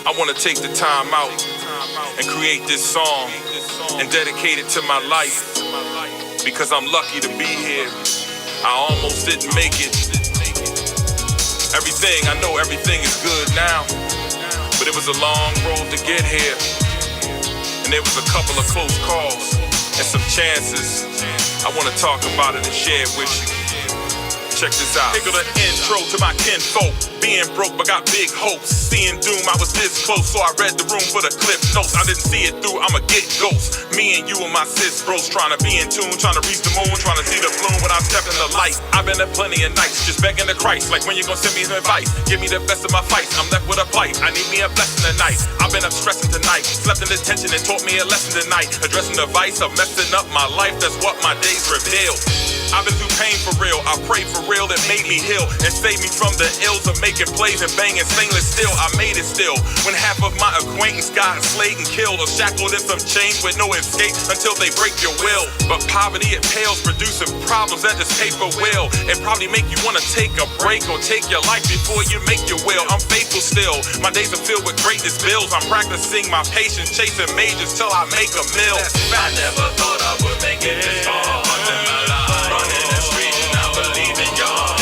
I want to take the time out and create this song and dedicate it to my life because I'm lucky to be here. I almost didn't make it. I know everything is good now, but it was a long road to get here. And there was a couple of close calls and some chances. I want to talk about it and share it with you. Check this out. Here go the intro to my kinfolk. Being broke but got big hopes. Seeing doom, I was this close, so I read the room for the clip notes. I didn't see it through, I'ma get ghosts. Me and you and my sis bros trying to be in tune, trying to reach the moon, trying to see the bloom when I step in the light. I've been at plenty of nights, just begging the Christ, like when you gon' send me some advice. Give me the best of my fights, I'm left with a plight. I need me a blessing tonight. I've been up stressing tonight, slept in detention and taught me a lesson tonight. Addressing the vice of messing up my life, that's what my days reveal. I've been through pain for real, I pray for real, it made me heal and saved me from the ills of making plays and banging stainless steel. I made it still, when half of my acquaintance got slayed and killed or shackled in some chains with no escape until they break your will. But poverty, it pales, producing problems that this paper will. It probably make you wanna take a break or take your life before you make your will. I'm faithful still, my days are filled with greatness bills. I'm practicing my patience, chasing majors till I make a mill. I never thought I would make it this far in my life. Running the streets and I believe in y'all.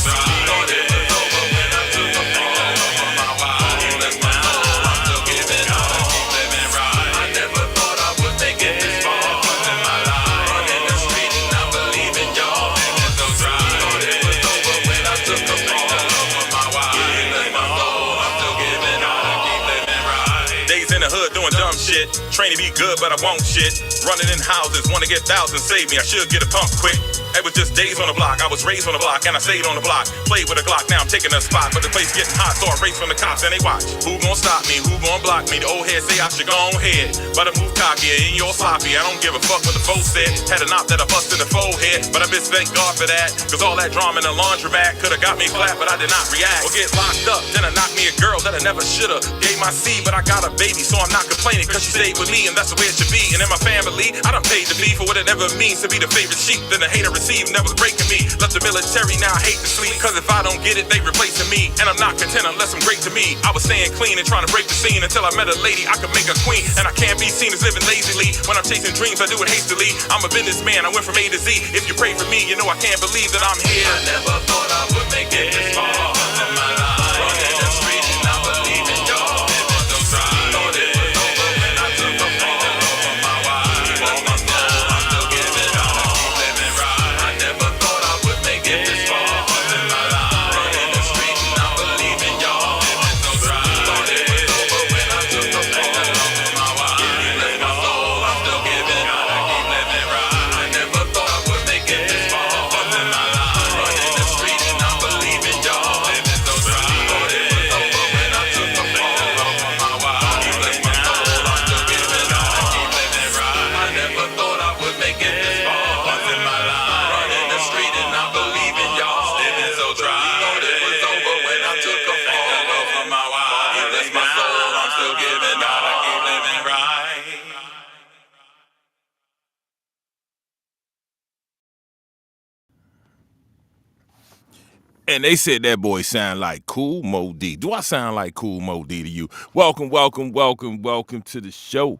Thought it was over when I took a fall from my wife. That's my soul, I'm still giving all. Keep living right. I never thought I would make it this far in my life. Running the streets and I believe in y'all. Thought it was over when I took a fall from my wife. That's my soul, I'm still giving all. Keep living right. Days in the hood doing dumb shit. Train to be good, but I won't shit. Running in houses, wanna get thousands, save me. I should get a pump quick. It was just days on the block. I was raised on the block and I stayed on the block. Played with a Glock, now I'm taking a spot. But the place getting hot, so I race from the cops and they watch. Who gon' stop me? Who gon' block me? The old head say I should go on ahead, but I move cocky and you're sloppy. I don't give a fuck what the folks said. Had a knot that I bust in the forehead, but I bitch thank God for that. Cause all that drama in the laundromat could've got me flat, but I did not react. Or get locked up, then I knocked me a girl that I never should've. Gave my seed, but I got a baby, so I'm not complaining. Cause she stayed with me and that's the way it should be. And in my family, I done paid the fee for what it ever means to be the favorite sheep. Then the hater received, never breaking me. Left the military, now I hate to sleep. Cause if I don't get it, they replacing me. And I'm not content unless I'm great to me. I was staying clean and trying to break the scene until I met a lady I could make a queen. And I can't be seen as living lazily. When I'm chasing dreams, I do it hastily. I'm a businessman, I went from A to Z. If you pray for me, you know I can't believe that I'm here. I never thought I would make it this far in my life. Running the streets and I believe in y'all. Thought it was over when I took a fall from my wife. Lost my soul, I'm still giving all. Keep living right. I never thought I would make it this far in my life. Running the streets and I believe in y'all. Thought it was over when I took a fall from my wife. Lost my soul, I'm still giving all. Keep living right. I never thought I would make it this far in my life. Running the streets and I believe in y'all. Thought it was over when I took a fall from my wife. Lost my soul, I'm still giving all. Keep living right. I never thought I would make it this far in my life. Running the street and I believe in y'all. Living so dry. Thought it was over when I took a fall from my wife. Bless my soul, I'm still giving all. I keep living right. And they said that boy sound like Cool Mo D. Do I sound like Cool Mo D to you? Welcome to the show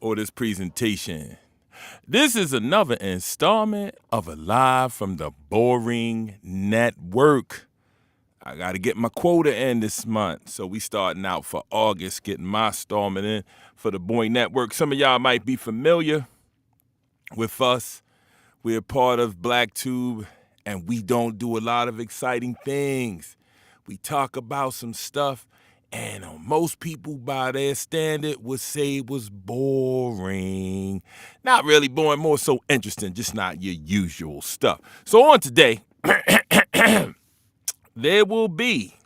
or this presentation. This is another installment of a live from the Boring Network. I got to get my quota in this month, so we starting out for August, getting my installment in for the Boring Network. Some of y'all might be familiar with us. We're part of BlackTube, and we don't do a lot of exciting things. We talk about some stuff, and most people by their standard would say it was boring. Not really boring, more so interesting, just not your usual stuff. So on today, there will be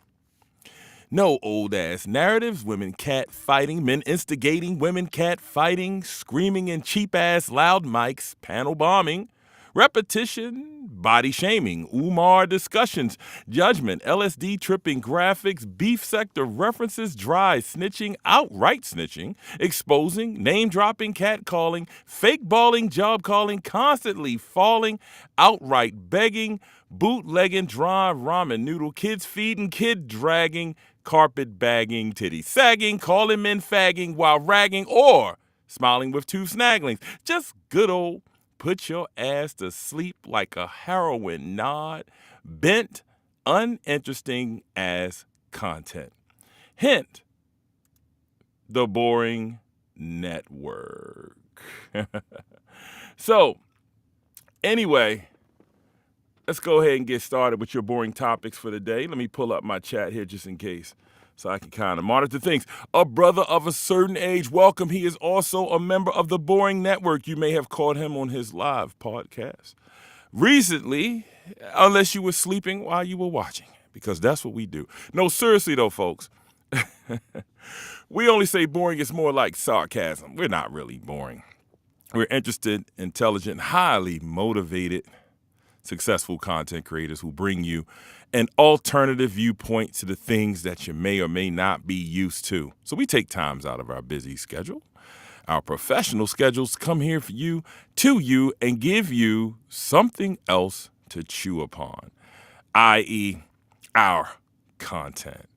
no old-ass narratives, women cat fighting, men instigating, women cat fighting, screaming in cheap-ass loud mics, panel bombing, repetition, body shaming, Umar discussions, judgment, LSD tripping graphics, beef sector references, dry snitching, outright snitching, exposing, name dropping, cat calling, fake balling, job calling, constantly falling, outright begging, bootlegging, dry ramen noodle, kids feeding, kid dragging, carpet bagging, titty sagging, calling men fagging while ragging, or smiling with two snagglings. Just good old put your ass to sleep like a heroin nod, bent, uninteresting as content. Hint, the boring network. So, anyway, let's go ahead and get started with your boring topics for the day. Let me pull up my chat here just in case so I can kind of monitor things. A brother of a certain age, welcome. He is also a member of the Boring Network. You may have caught him on his live podcast recently, unless you were sleeping while you were watching, because that's what we do. No, seriously though, folks. We only say boring, it's more like sarcasm. We're not really boring. We're interested, intelligent, highly motivated, successful content creators who bring you an alternative viewpoint to the things that you may or may not be used to. So we take times out of our busy schedule, our professional schedules, to come here for you, to you, and give you something else to chew upon, i.e. our content.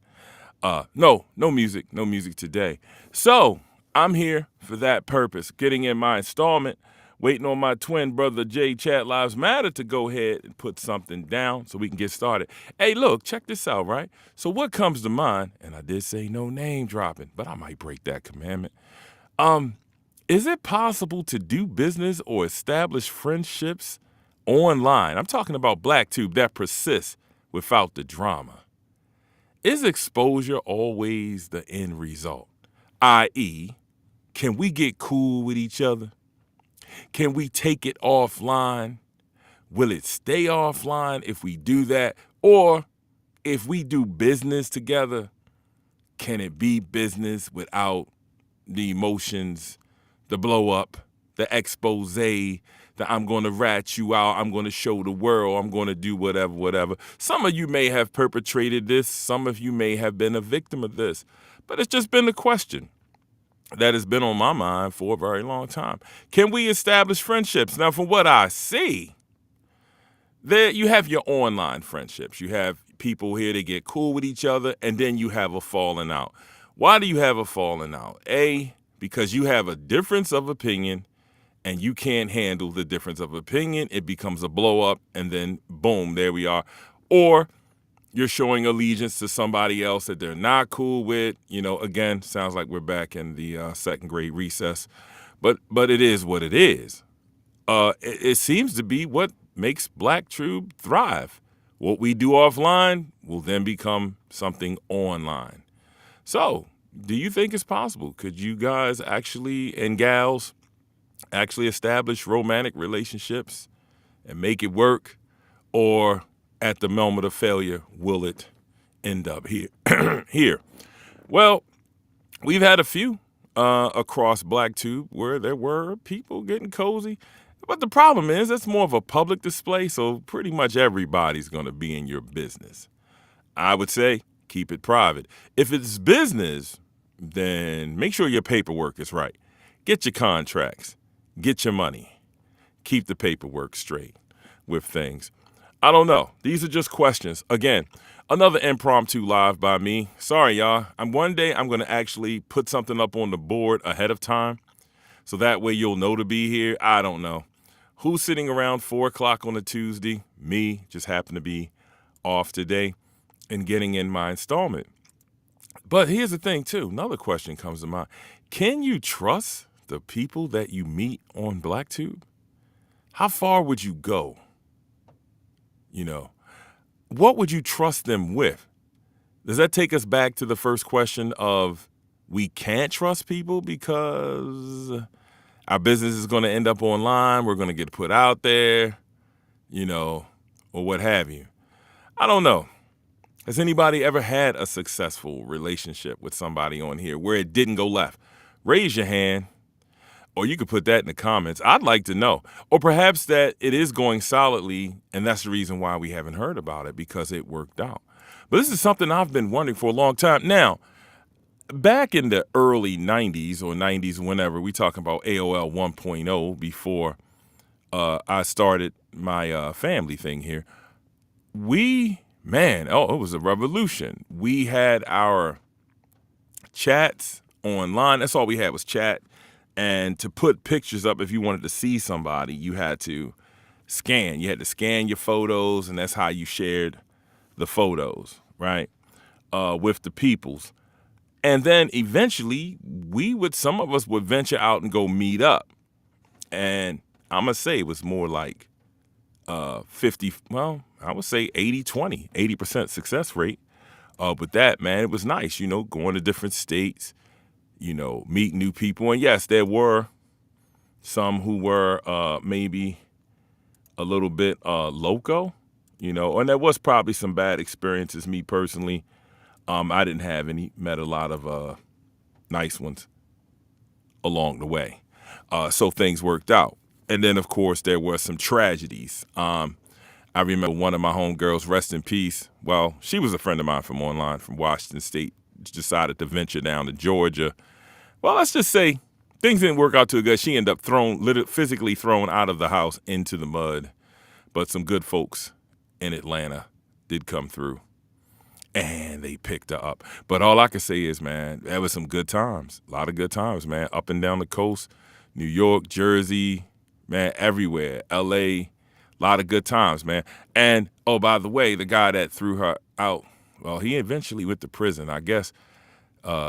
No music today. So I'm here for that purpose, getting in my installment, waiting on my twin brother Jay Chat Lives Matter to go ahead and put something down so we can get started. Hey, look, check this out, right? So what comes to mind, and I did say no name dropping, but I might break that commandment. Is it possible to do business or establish friendships online? I'm talking about BlackTube that persists without the drama. Is exposure always the end result? I.e., can we get cool with each other? Can we take it offline? Will it stay offline if we do that? Or if we do business together, can it be business without the emotions, the blow up, the expose, that I'm going to rat you out, I'm going to show the world, I'm going to do whatever. Some of you may have perpetrated this. Some of you may have been a victim of this. But it's just been a question that has been on my mind for a very long time. Can we establish friendships? Now, from what I see, there you have your online friendships. You have people here that get cool with each other, and then you have a falling out. Why do you have a falling out? A, because you have a difference of opinion, and you can't handle the difference of opinion. It becomes a blow up, and then boom, there we are. Or you're showing allegiance to somebody else that they're not cool with. You know, again, sounds like we're back in the second grade recess. But it is what it is. It seems to be what makes BlackTube thrive. What we do offline will then become something online. So, do you think it's possible? Could you guys actually, and gals, actually establish romantic relationships and make it work? Or at the moment of failure, will it end up here? Here. Well, we've had a few across BlackTube where there were people getting cozy. But the problem is that's more of a public display, so pretty much everybody's going to be in your business. I would say keep it private. If it's business, then make sure your paperwork is right. Get your contracts. Get your money. Keep the paperwork straight with things. I don't know. These are just questions. Again, another impromptu live by me. Sorry, y'all. One day I'm going to actually put something up on the board ahead of time, so that way you'll know to be here. I don't know. Who's sitting around 4 o'clock on a Tuesday? Me, just happen to be off today and getting in my installment. But here's the thing, too. Another question comes to mind. Can you trust the people that you meet on BlackTube? How far would you go? You know, what would you trust them with? Does that take us back to the first question of we can't trust people because our business is going to end up online, we're going to get put out there, you know, or what have you? I don't know. Has anybody ever had a successful relationship with somebody on here where it didn't go left? Raise your hand, or you could put that in the comments. I'd like to know. Or perhaps that it is going solidly, and that's the reason why we haven't heard about it, because it worked out. But this is something I've been wondering for a long time. Now, back in the early 90s or 90s, whenever, we talking about AOL 1.0 before I started my family thing here, we man, oh, it was a revolution. We had our chats online. That's all we had was chat. And to put pictures up, if you wanted to see somebody, you had to scan. You had to scan your photos, and that's how you shared the photos, right, with the peoples. And then eventually, some of us would venture out and go meet up. And I'm going to say it was more like 50, well, I would say 80-20, 80% success rate. But that, man, it was nice, going to different states, meet new people. And yes, there were some who were maybe a little bit loco, and there was probably some bad experiences. Me personally, I didn't have any, met a lot of nice ones along the way. So things worked out. And then, of course, there were some tragedies. I remember one of my homegirls, rest in peace. Well, she was a friend of mine from online, from Washington State, decided to venture down to Georgia. Well, let's just say things didn't work out too good. She ended up physically thrown out of the house into the mud. But some good folks in Atlanta did come through, and they picked her up. But all I can say is, man, there was some good times. A lot of good times, man. Up and down the coast, New York, Jersey, man, everywhere. L.A., a lot of good times, man. And, oh, by the way, the guy that threw her out, well, he eventually went to prison. I guess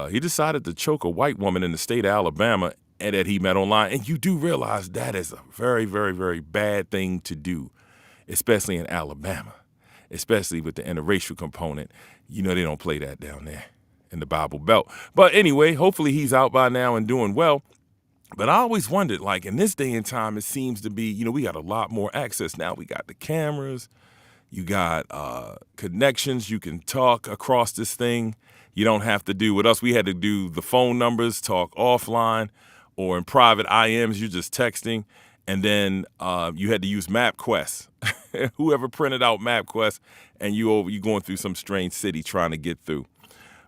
he decided to choke a white woman in the state of Alabama and that he met online. And you do realize that is a very, very, very bad thing to do, especially in Alabama, especially with the interracial component. They don't play that down there in the Bible Belt. But anyway, hopefully he's out by now and doing well. But I always wondered, like, in this day and time, it seems to be, we got a lot more access now. We got the cameras, you got connections, you can talk across this thing. You don't have to do with us. We had to do the phone numbers, talk offline, or in private IMs, you're just texting. And then you had to use MapQuest. Whoever printed out MapQuest, and you going through some strange city trying to get through.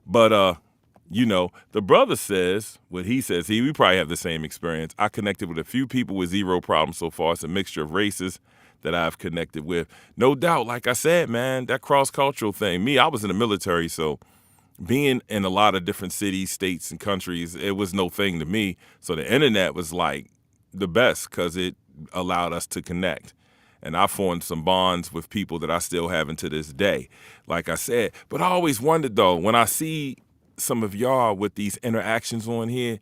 But the brother says what he says. We probably have the same experience. I connected with a few people with zero problems so far. It's a mixture of races that I've connected with. No doubt, like I said, man, that cross-cultural thing. I was in the military, so being in a lot of different cities, states, and countries, it was no thing to me. So the internet was like the best because it allowed us to connect. And I formed some bonds with people that I still have to this day, like I said. But I always wondered, though, when I see some of y'all with these interactions on here,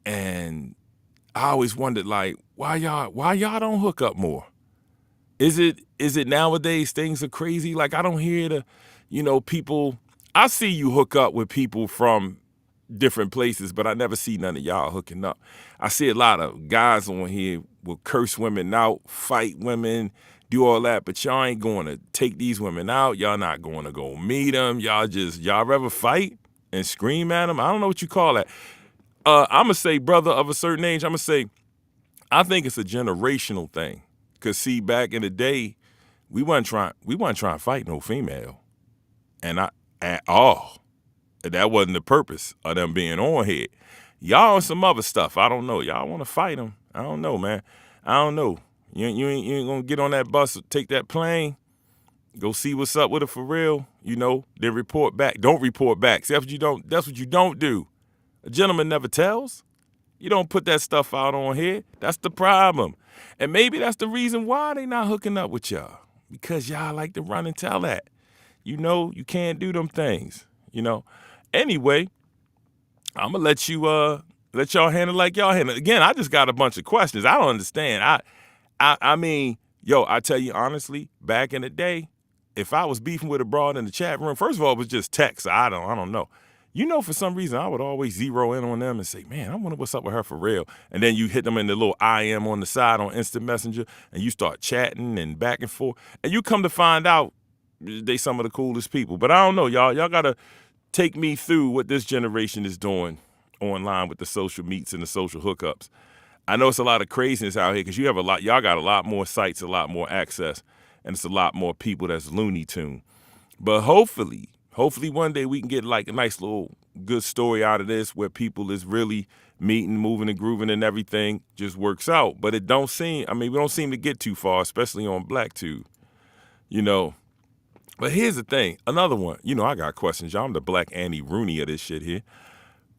and I always wondered, like, why y'all don't hook up more? Is it nowadays things are crazy? Like, I don't hear people. I see you hook up with people from different places, but I never see none of y'all hooking up. I see a lot of guys on here will curse women out, fight women, do all that, but y'all ain't going to take these women out. Y'all not going to go meet them. Y'all rather fight and scream at them. I don't know what you call that. I'm going to say, brother of a certain age, I'm going to say, I think it's a generational thing. Because, see, back in the day, we wasn't trying to fight no female. And at all. That wasn't the purpose of them being on here. Y'all on some other stuff. I don't know. Y'all want to fight them. I don't know, man. I don't know. You ain't going to get on that bus or take that plane, go see what's up with it for real, then report back. Don't report back. See, that's what you don't do. A gentleman never tells. You don't put that stuff out on here. That's the problem. And maybe that's the reason why they not hooking up with y'all. Because y'all like to run and tell that. You can't do them things, Anyway, I'm going to let y'all handle like y'all handle. Again, I just got a bunch of questions. I don't understand. I mean, I tell you honestly, back in the day, if I was beefing with a broad in the chat room, first of all, it was just text. I don't know. For some reason, I would always zero in on them and say, man, I wonder what's up with her for real. And then you hit them in the little IM on the side on Instant Messenger, and you start chatting and back and forth. And you come to find out they some of the coolest people. But I don't know, y'all. Y'all got to take me through what this generation is doing online with the social meets and the social hookups. I know it's a lot of craziness out here because y'all got a lot more sites, a lot more access, and it's a lot more people that's Looney Tune. But hopefully one day we can get like a nice little good story out of this where people is really meeting, moving and grooving and everything just works out. But we don't seem to get too far, especially on BlackTube. But here's the thing, another one. I got questions. Y'all, I'm the black Andy Rooney of this shit here.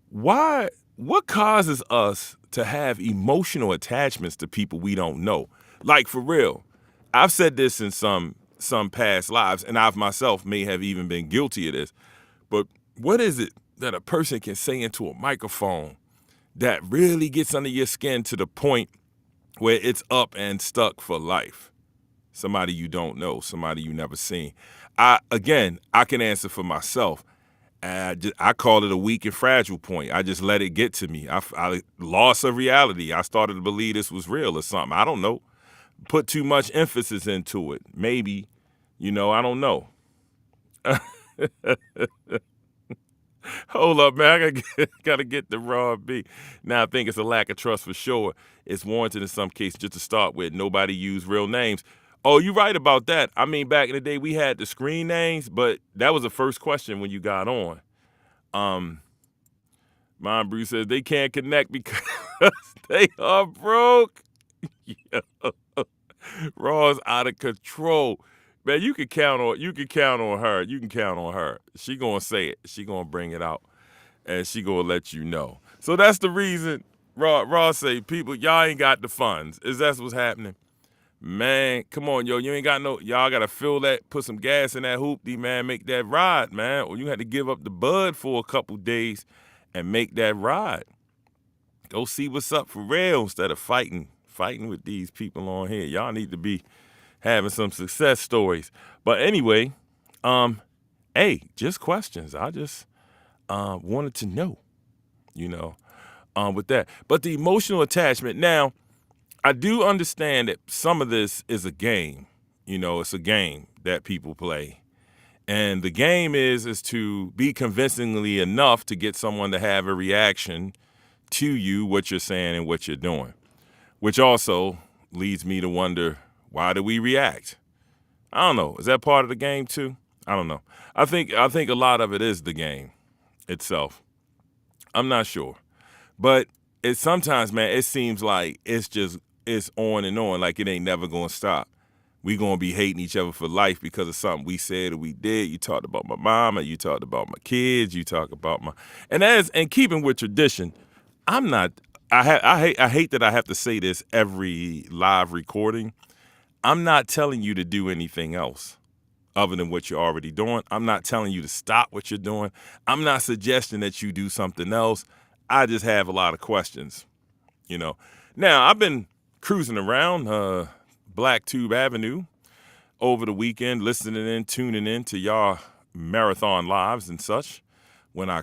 Why? What causes us to have emotional attachments to people we don't know? Like for real. I've said this in some past lives, and I've myself may have even been guilty of this. But what is it that a person can say into a microphone that really gets under your skin to the point where it's up and stuck for life? Somebody you don't know, somebody you never seen. I can answer for myself. I call it a weak and fragile point. I just let it get to me. I loss of reality. I started to believe this was real or something. I don't know. Put too much emphasis into it. Maybe, I don't know. Hold up, man. I gotta get the raw beat. Now I think it's a lack of trust for sure. It's warranted in some cases. Just to start with, nobody used real names. Oh, you're right about that. I mean, back in the day, we had the screen names, but that was the first question when you got on. Mom Bruce says they can't connect because they are broke. Yo, Raw's out of control. Man, you can count on her. You can count on her. She gonna say it. She gonna bring it out, and she gonna let you know. So that's the reason. Raw say, people, y'all ain't got the funds. Is that what's happening? Man, come on, yo. You ain't got no. Y'all gotta fill that. Put some gas in that hoopty, man. Make that ride, man. Or you had to give up the bud for a couple days and make that ride. Go see what's up for real instead of fighting with these people on here. Y'all need to be having some success stories. But anyway, hey, just questions. I just wanted to know, with that. But the emotional attachment. Now, I do understand that some of this is a game. It's a game that people play. And the game is to be convincingly enough to get someone to have a reaction to you, what you're saying and what you're doing. Which also leads me to wonder, why do we react? I don't know. Is that part of the game too? I don't know. I think a lot of it is the game itself. I'm not sure. But it sometimes, man, it seems like it's on and on, like it ain't never gonna stop. We gonna be hating each other for life because of something we said or we did. You talked about my mama, you talked about my kids, you talk about and keeping with tradition, I'm not. I hate that I have to say this every live recording. I'm not telling you to do anything else other than what you're already doing. I'm not telling you to stop what you're doing. I'm not suggesting that you do something else. I just have a lot of questions, Now, I've been cruising around Black Tube Avenue over the weekend, tuning in to y'all marathon lives and such when I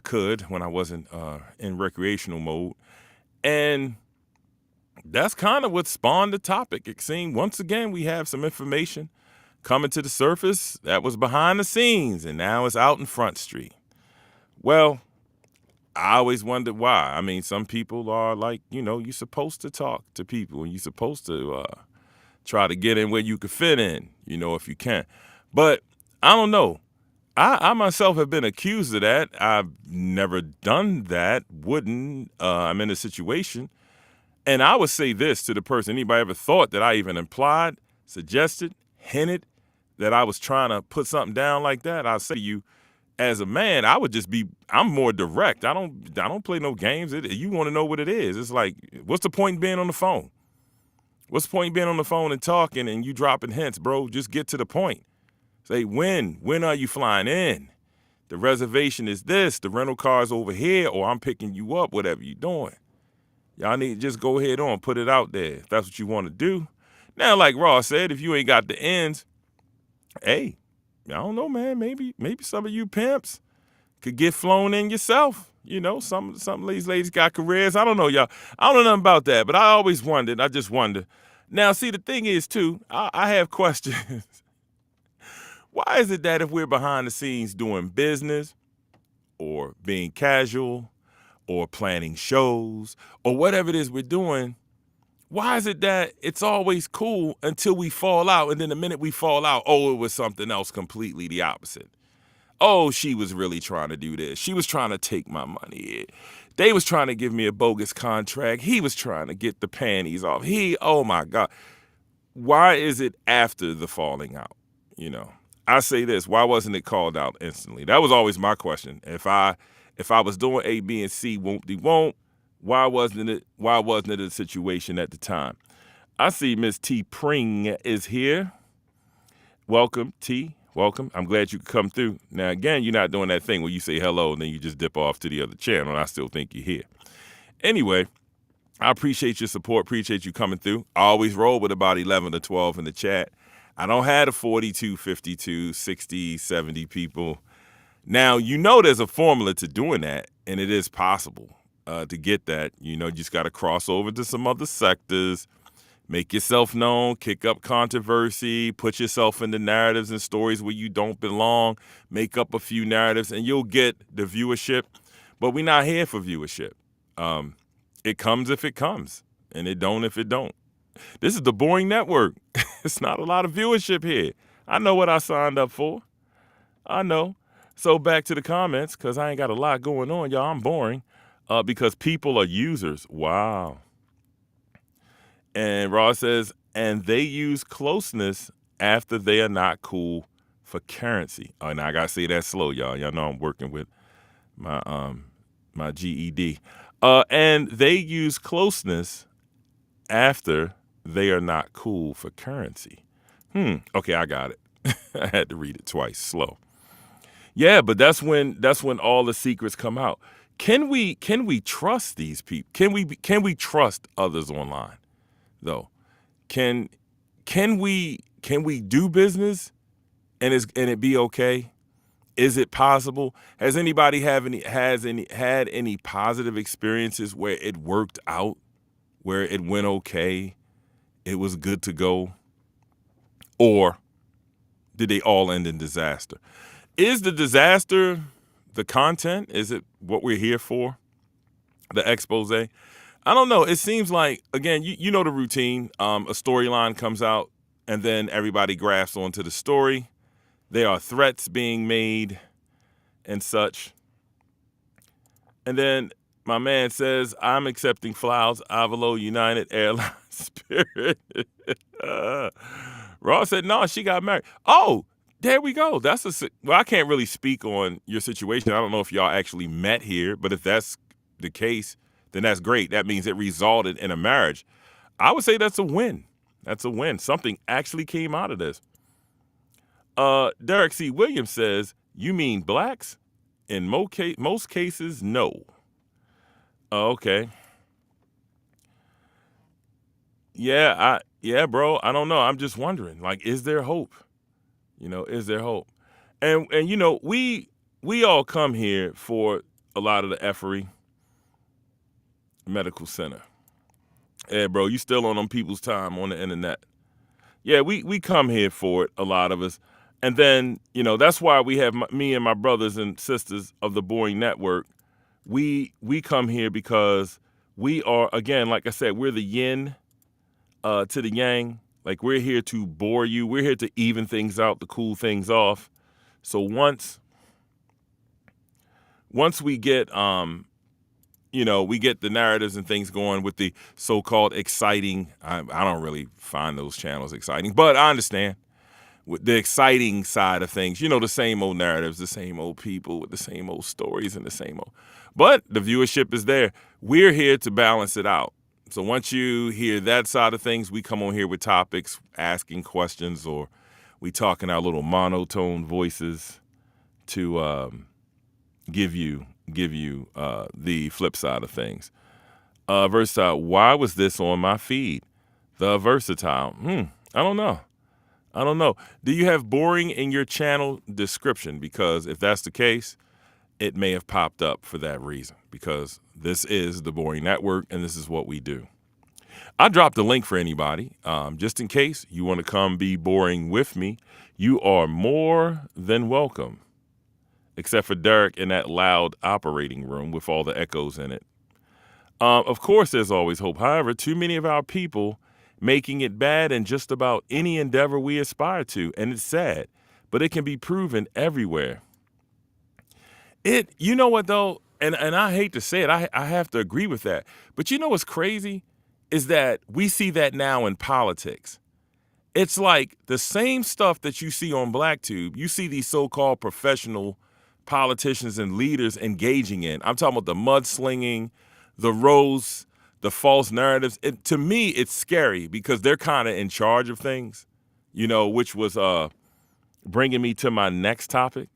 wasn't in recreational mode. And that's kind of what spawned the topic. It seemed once again we have some information coming to the surface that was behind the scenes, and now it's out in Front Street. Well, I always wondered why. I mean, some people are like, you're supposed to talk to people, and you're supposed to try to get in where you can fit in, if you can. But I don't know. I myself have been accused of that. I've never done that. I'm in a situation. And I would say this to the person, anybody ever thought that I even implied, suggested, hinted that I was trying to put something down like that? I'll say to you, as a man, I'm more direct. I don't play no games. You want to know what it is. It's like, what's the point in being on the phone? What's the point in being on the phone and talking and you dropping hints, bro? Just get to the point. Say, when are you flying in? The reservation is this, the rental car's over here, or I'm picking you up, whatever you're doing. Y'all need to just go ahead on, put it out there if that's what you want to do. Now, like Ross said, if you ain't got the ends, hey, I don't know, man, maybe some of you pimps could get flown in yourself. Some of these ladies got careers. I don't know, y'all. I don't know nothing about that, but I always wondered. I just wonder. Now, see, the thing is, too, I have questions. Why is it that if we're behind the scenes doing business or being casual or planning shows or whatever it is we're doing, why is it that it's always cool until we fall out, and then the minute we fall out, it was something else completely the opposite? Oh, she was really trying to do this. She was trying to take my money. They was trying to give me a bogus contract. He was trying to get the panties off. Oh my God. Why is it after the falling out? I say this: why wasn't it called out instantly? That was always my question. If I was doing A, B, and C, won't de won't, why wasn't it a situation at the time? I see Miss T Pring is here. Welcome, T. Welcome. I'm glad you could come through. Now again, you're not doing that thing where you say hello and then you just dip off to the other channel, and I still think you're here. Anyway, I appreciate your support, appreciate you coming through. I always roll with about 11 to 12 in the chat. I don't have the 42, 52, 60, 70 people. Now, you know there's a formula to doing that, and it is possible to get that. You know, you just got to cross over to some other sectors, make yourself known, kick up controversy, put yourself in the narratives and stories where you don't belong, make up a few narratives, and you'll get the viewership. But we're not here for viewership. It comes if it comes, and it don't if it don't. This is the Boring Network. It's not a lot of viewership here. I know what I signed up for. I know. So back to the comments, because I ain't got a lot going on, y'all. I'm boring because people are users. Wow. And Ross says, and they use closeness after they are not cool for currency. Oh, now I got to say that slow, y'all. Y'all know I'm working with my GED. And they use closeness after they are not cool for currency. Okay, I got it. I had to read it twice, slow. Yeah, but that's when all the secrets come out. Can we trust these people? Can we trust others online, though? Can we do business and it be okay? Is it possible? Has anybody had any positive experiences where it worked out, where it went okay, it was good to go? Or did they all end in disaster? Is the disaster the content? Is it what we're here for? The expose? I don't know. It seems like, again, you know the routine. A storyline comes out and then everybody grafts onto the story. There are threats being made and such. And then my man says, I'm accepting flowers, Avalo, United Airlines, Spirit. Ross said, no, she got married. Oh, there we go. Well, I can't really speak on your situation. I don't know if y'all actually met here, but if that's the case, then that's great. That means it resulted in a marriage. I would say that's a win. That's a win. Something actually came out of this. Derek C. Williams says, you mean blacks? In most cases, no. Okay. Yeah, bro. I don't know. I'm just wondering, like, is there hope? Is there hope? And we all come here for a lot of the effery. Medical center. Yeah, bro, you still on them people's time on the internet. Yeah, we come here for it, a lot of us. And then, that's why we have me and my brothers and sisters of the Boring Network. We come here because we are, again, like I said, we're the yin to the yang. Like, we're here to bore you. We're here to even things out, to cool things off. So once we get, we get the narratives and things going with the so-called exciting, I don't really find those channels exciting, but I understand. With the exciting side of things, the same old narratives, the same old people with the same old stories and the same old. But the viewership is there. We're here to balance it out. So once you hear that side of things, we come on here with topics, asking questions, or we talk in our little monotone voices to give you the flip side of things. Versatile, why was this on my feed? The Versatile. I don't know. Do you have boring in your channel description? Because if that's the case, it may have popped up for that reason, because this is the Boring Network and this is what we do. I dropped a link for anybody, just in case you want to come be boring with me. You are more than welcome, except for Derek in that loud operating room with all the echoes in it. Of course, there's always hope. However, too many of our people making it bad in just about any endeavor we aspire to, and it's sad, but it can be proven everywhere. You know what, though, and I hate to say it, I have to agree with that, but you know what's crazy is that we see that now in politics, It's like the same stuff that you see on BlackTube, you see these so-called professional politicians and leaders engaging in. I'm talking about the mudslinging, the roast, the false narratives. To me, it's scary because they're kind of in charge of things, which was bringing me to my next topic.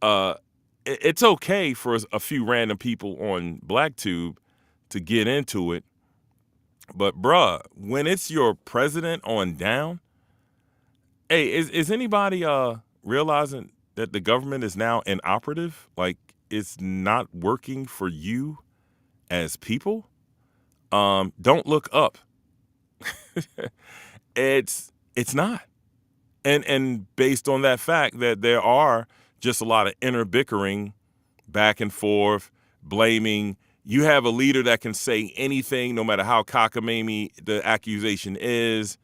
Uh, it's okay for a few random people on BlackTube to get into it, but bruh, when it's your president on down, hey, is anybody realizing that the government is now inoperative? Like it's not working for you as people? Don't look up. It's not. And based on that fact that there are just a lot of inner bickering, back and forth, blaming. You have a leader that can say anything, no matter how cockamamie the accusation is.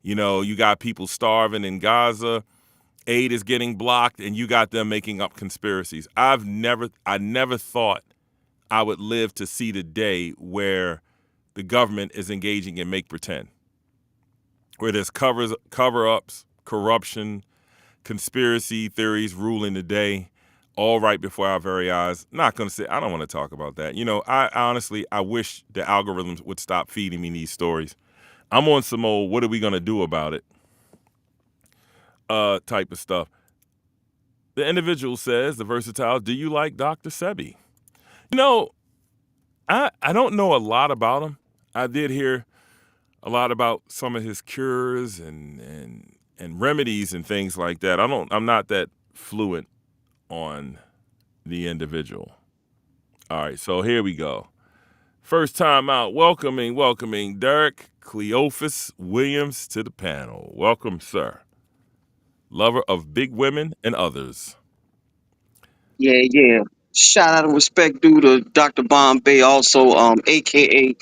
You got people starving in Gaza, aid is getting blocked, and you got them making up conspiracies. I never thought I would live to see the day where the government is engaging in make pretend, where there's cover ups, corruption, conspiracy theories ruling the day, all right before our very eyes. Not gonna say I don't want to talk about that. I honestly I wish the algorithms would stop feeding me these stories. I'm on some old what are we gonna do about it type of stuff. The individual says, the versatile, do you like Dr. Sebi? You know, I don't know a lot about him. I did hear a lot about some of his cures and remedies and things like that. I'm not that fluent on the individual. All right, so here we go. First time out, welcoming Derek Cleophas Williams to the panel. Welcome, sir. Lover of big women and others. Yeah, yeah. Shout out and respect due to Dr. Bombay, also aka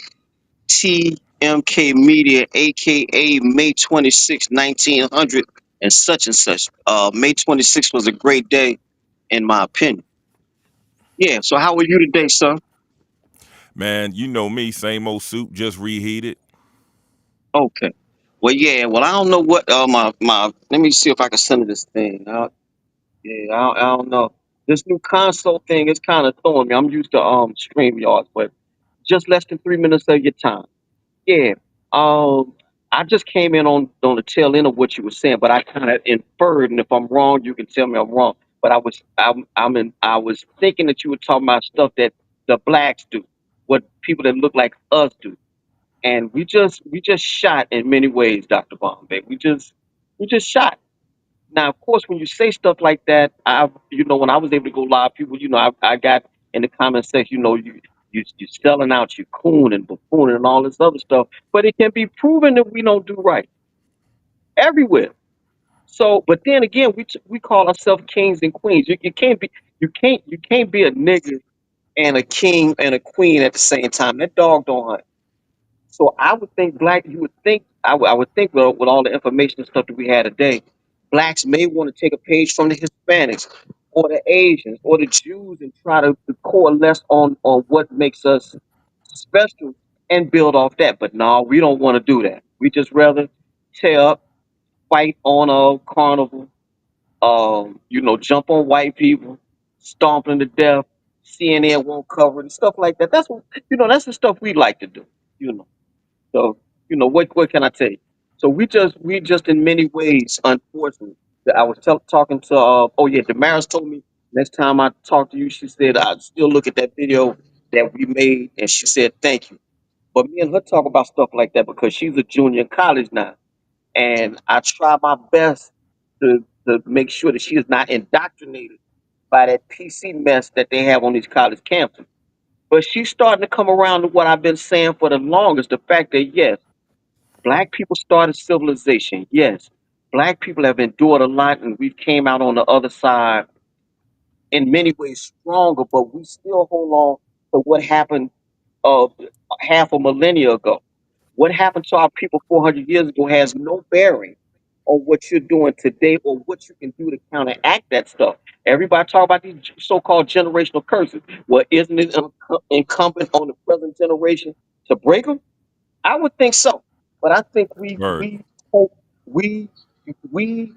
T.M.K Media, aka May 26, 1900, and such. May 26 was a great day, in my opinion. Yeah, so how are you today, sir? Man, you know me, same old soup, just reheated. Okay. Well, yeah, well, I don't know what my let me see if I can send this thing. Yeah, I don't know. This new console thing is kind of throwing me. I'm used to StreamYard, but just less than 3 minutes of your time. Yeah. Um, I just came in on the tail end of what you were saying, but I kind of inferred, and if I'm wrong, you can tell me I'm wrong. But I was thinking that you were talking about stuff that the blacks do, what people that look like us do, and we just shot in many ways, Doctor Bombay. We just shot. Now, of course, when you say stuff like that, when I was able to go live, people, I got in the comment section, you selling out, you coon and buffoon and all this other stuff, but it can be proven that we don't do right everywhere. So, but then again, we call ourselves kings and queens. You can't be a nigga and a king and a queen at the same time. That dog don't hunt. So I would think you would think, I would think with all the information and stuff that we had today, blacks may want to take a page from the Hispanics or the Asians or the Jews and try to coalesce on what makes us special and build off that. But no, we don't want to do that. We just rather tear up, fight on a carnival, jump on white people, stomp them to death, CNN won't cover it and stuff like that. That's the stuff we like to do, you know. So, what can I tell you? So we just in many ways, unfortunately, that I was talking to. Oh yeah, Damaris told me next time I talk to you, she said I'd still look at that video that we made, and she said thank you. But me and her talk about stuff like that because she's a junior in college now, and I try my best to make sure that she is not indoctrinated by that PC mess that they have on these college campuses. But she's starting to come around to what I've been saying for the longest, the fact that yes, black people started civilization. Yes, black people have endured a lot, and we've came out on the other side in many ways stronger. But we still hold on to what happened uh, half a millennia ago. What happened to our people 400 years ago has no bearing on what you're doing today or what you can do to counteract that stuff. Everybody talk about these so-called generational curses. Well, isn't it incumbent on the present generation to break them? I would think so, but I think we Word. we hope we we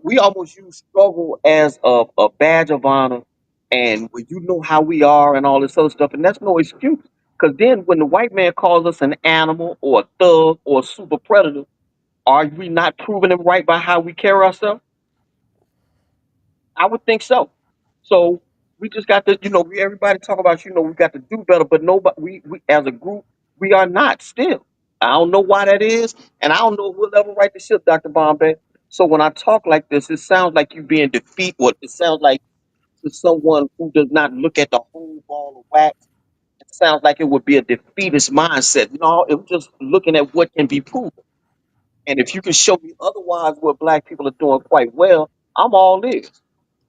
we almost use struggle as a badge of honor, and when you know how we are and all this other stuff, and that's no excuse. Because then when the white man calls us an animal or a thug or a super predator, are we not proving him right by how we carry ourselves? I would think so. So we just got to, everybody talk about, we got to do better, but nobody, we as a group, we are not still. I don't know why that is, and I don't know who'll ever write the ship, Dr. Bombay. So when I talk like this, it sounds like you being defeat, or it sounds like to someone who does not look at the whole ball of wax. It sounds like it would be a defeatist mindset. No, it was just looking at what can be proven. And if you can show me otherwise where black people are doing quite well, I'm all ears.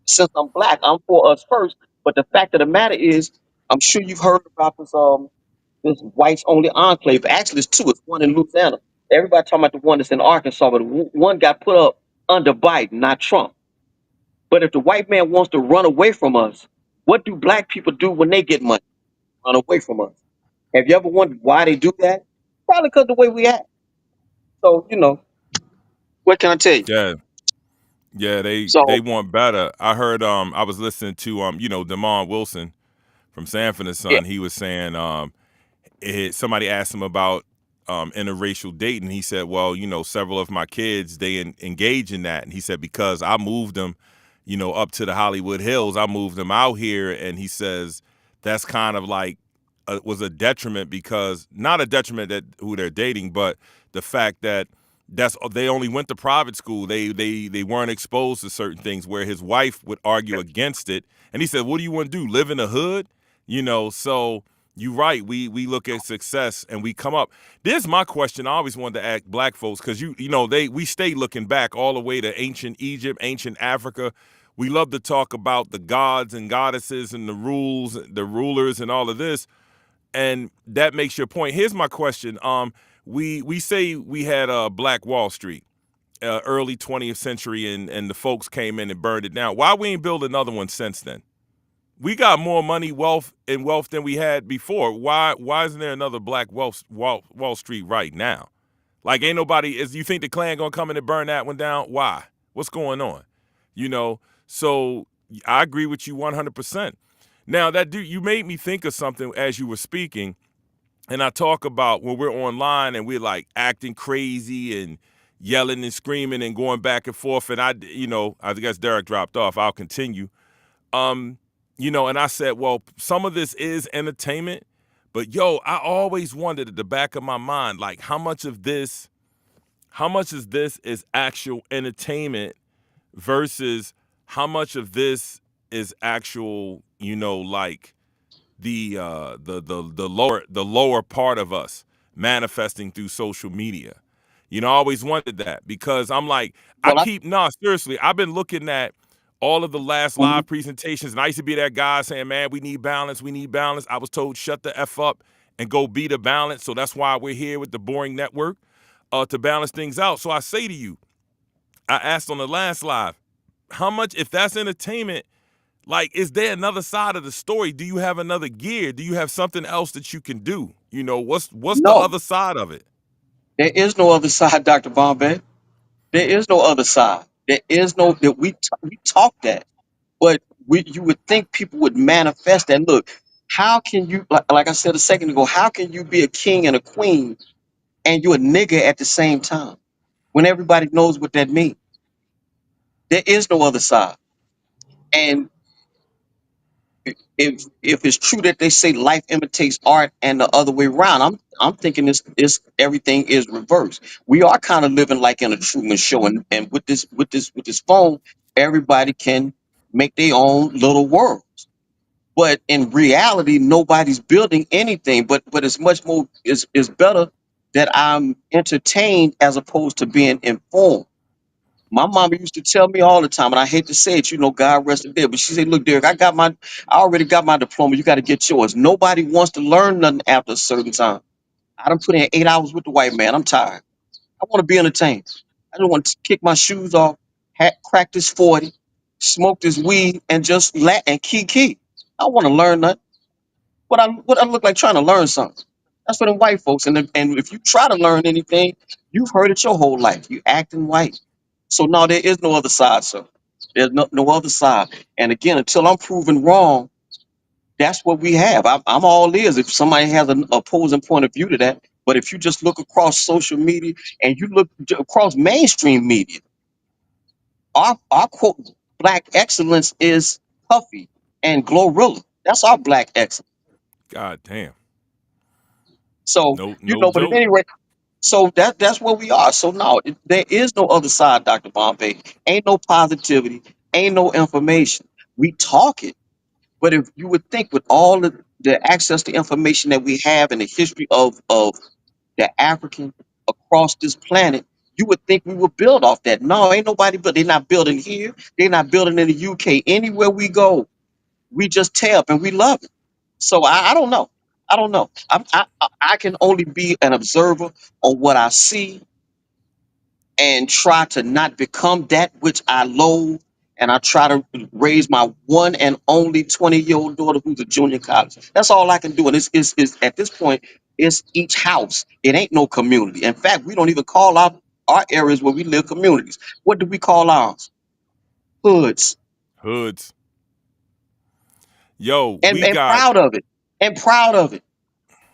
Since I'm black, I'm for us first. But the fact of the matter is, I'm sure you've heard about this whites only enclave. Actually, it's two. It's one in Louisiana. Everybody talking about the one that's in Arkansas, but one got put up under Biden, not Trump. But if the white man wants to run away from us, what do black people do when they get money? Run away from us. Have you ever wondered why they do that? Probably because the way we act. So what can I tell you? Yeah, yeah, they So want better. I heard I was listening to Demond Wilson from Sanford and yeah, Son. He was saying somebody asked him about interracial dating. He said, "Well, several of my kids they engage in that." And he said, "Because I moved them, up to the Hollywood Hills. I moved them out here." And he says that's kind of like was a detriment because not a detriment that who they're dating, but the fact that they only went to private school. They weren't exposed to certain things. Where his wife would argue against it, and he said, "What do you want to do? Live in the hood?" So you right. We look at success and we come up. This is my question. I always wanted to ask black folks because we stay looking back all the way to ancient Egypt, ancient Africa. We love to talk about the gods and goddesses and the rules, the rulers, and all of this. And that makes your point. Here's my question. We say we had a Black Wall Street, early 20th century, and the folks came in and burned it down. Why we ain't built another one since then? We got more money, wealth than we had before. Why isn't there another Black Wall Street right now? Like ain't nobody is you think the Klan gonna come in and burn that one down? Why? What's going on? You know, so I agree with you 100%. Now that you made me think of something as you were speaking, and I talk about when we're online and we're like acting crazy and yelling and screaming and going back and forth. And I guess Derek dropped off. I'll continue. Um, and I said, well, some of this is entertainment, but I always wondered at the back of my mind, like how much of this is actual entertainment versus how much of this is actual, like the lower part of us manifesting through social media. I always wanted that because I'm like, well, no, seriously, I've been looking at all of the last mhm. live presentations, and I used to be that guy saying, man, we need balance, we need balance. I was told, shut the F up and go be the balance. So that's why we're here with the Boring Network to balance things out. So I say to you, I asked on the last live, how much, if that's entertainment, like, is there another side of the story? Do you have another gear? Do you have something else that you can do? What's the No, other side of it? there is no other side, Dr. Bombay. There is no other side. There is no that we talk that, but you would think people would manifest that. Look, how can you like I said a second ago? How can you be a king and a queen and you're a nigga at the same time when everybody knows what that means? There is no other side. And if it's true that they say life imitates art and the other way around, I'm thinking this everything is reversed. We are kind of living like in a Truman show, and with this phone, everybody can make their own little world. But in reality, nobody's building anything. But it's much more is better that I'm entertained as opposed to being informed. My mama used to tell me all the time, and I hate to say it, God rest her dead, but she said, "Look, Derek, I already got my diploma. You got to get yours. Nobody wants to learn nothing after a certain time. I done put in 8 hours with the white man. I'm tired. I want to be entertained. I don't want to kick my shoes off, crack this 40, smoke this weed, and just and key. I want to learn nothing. What I look like trying to learn something. That's for the white folks. And if you try to learn anything, you've heard it your whole life. You acting white. So no, there is no other side, sir. There's no other side. And again, until I'm proven wrong, that's what we have. I'm all ears if somebody has an opposing point of view to that. But if you just look across social media and you look across mainstream media, our quote black excellence is Puffy and Glorilla. That's our black excellence. God damn. So No, you no know, but at joke. any rate, so that's where we are. So no, there is no other side, Dr. Bombay. Ain't no positivity, ain't no information. We talk it, but if you would think with all the access to information that we have and the history of the African across this planet, you would think we would build off that. No, ain't nobody but they're not building here. They're not building in the UK. Anywhere we go, we just tear up and we love it. So I don't know. I don't know. I can only be an observer on what I see and try to not become that which I loathe. And I try to raise my one and only 20-year-old daughter who's a junior college. That's all I can do. And it's at this point, it's each house. It ain't no community. In fact, we don't even call our areas where we live communities. What do we call ours? Hoods. Hoods. Yo, And we and got proud of it. And proud of it.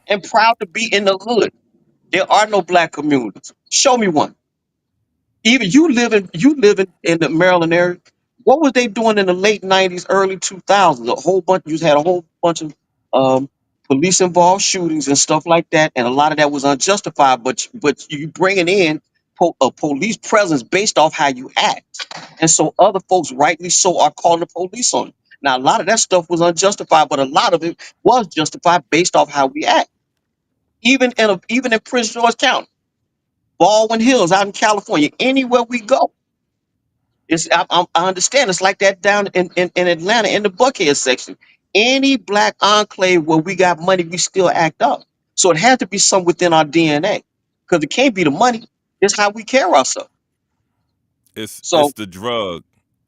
And proud to be in the hood. There are no black communities. Show me one. Even you live in the Maryland area. What was they doing in the late 90s, early 2000s? A whole bunch. You had a whole bunch of um, police involved shootings and stuff like that, and a lot of that was unjustified. But you bringing in a police presence based off how you act, and so other folks, rightly so, are calling the police on you. Now, a lot of that stuff was unjustified, but a lot of it was justified based off how we act. Even in Prince George County, Baldwin Hills, out in California, anywhere we go, I understand it's like that down in Atlanta in the Buckhead section. Any black enclave where we got money, we still act up. So it has to be something within our DNA because it can't be the money. It's how we carry ourselves. it's So the drug,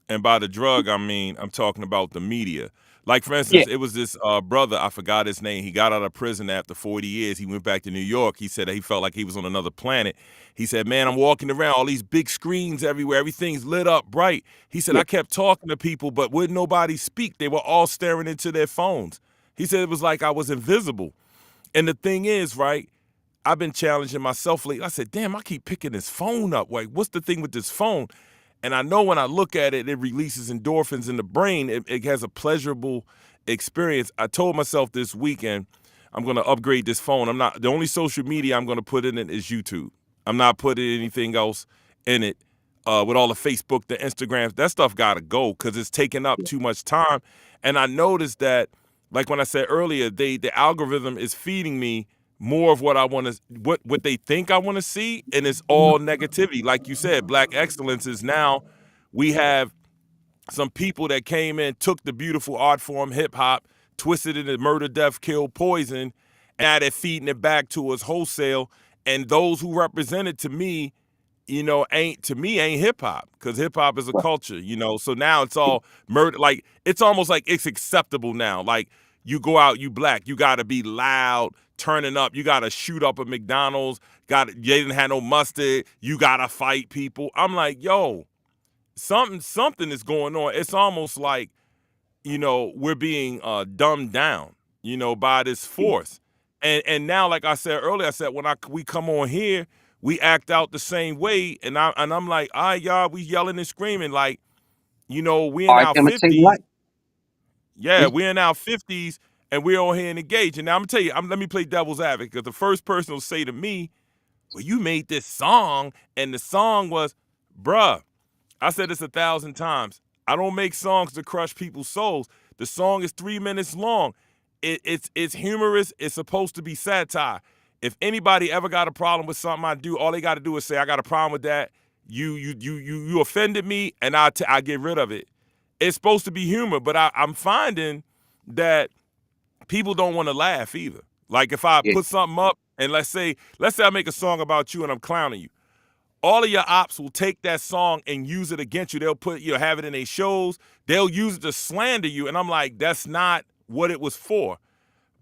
and by the drug I mean I'm talking about the media. Like for yeah, instance, it was this brother, I forgot his name. He got out of prison after 40 years. He went back to New York. He said that he felt like he was on another planet. He said, "Man, I'm walking around, all these big screens everywhere. Everything's lit up bright." He said, yeah, "I kept talking to people, but wouldn't nobody speak. They were all staring into their phones." He said it was like I was invisible. And the thing is, right? I've been challenging myself lately. I said, damn, I keep picking this phone up. Like, what's the thing with this phone? And I know when I look at it, it releases endorphins in the brain. It has a pleasurable experience. I told myself this weekend, I'm going to upgrade this phone. I'm not, the only social media I'm going to put in it is YouTube. I'm not putting anything else in it. With all the Facebook, the Instagrams, that stuff got to go because it's taking up yeah, too much time. And I noticed that, like when I said earlier, the algorithm is feeding me more of what I want to, what they think I want to see, and it's all negativity. Like you said, black excellence is now we have some people that came in, took the beautiful art form, hip hop, twisted it into murder, death, kill, poison, and now they're feeding it back to us wholesale. And those who represent it to me, ain't hip hop because hip hop is a right, culture, So now it's all murder. Like it's almost like it's acceptable now. Like you go out, you black, you got to be loud, turning up. You got to shoot up a McDonald's. They didn't have no mustard. You got to fight people. I'm like, yo, something is going on. It's almost like we're being dumbed down, by this yeah, force. And now, like I said earlier, I said when we come on here, we act out the same way, and I'm like, all right, y'all, we yelling and screaming like, we in art our imitating 50s. life. Yeah, Yeah, we're in our 50s, and we're on here and engaged. And now I'm gonna tell you, let me play devil's advocate because the first person will say to me, "Well, you made this song, and the song was, bruh." I said this 1,000 times. I don't make songs to crush people's souls. The song is 3 minutes long. It's humorous. It's supposed to be satire. If anybody ever got a problem with something I do, all they got to do is say I got a problem with that. You offended me, and I get rid of it. It's supposed to be humor, but I'm finding that people don't want to laugh either. Like if I yeah, put something up, and let's say I make a song about you and I'm clowning you, all of your ops will take that song and use it against you. They'll have it in their shows. They'll use it to slander you. And I'm like, that's not what it was for.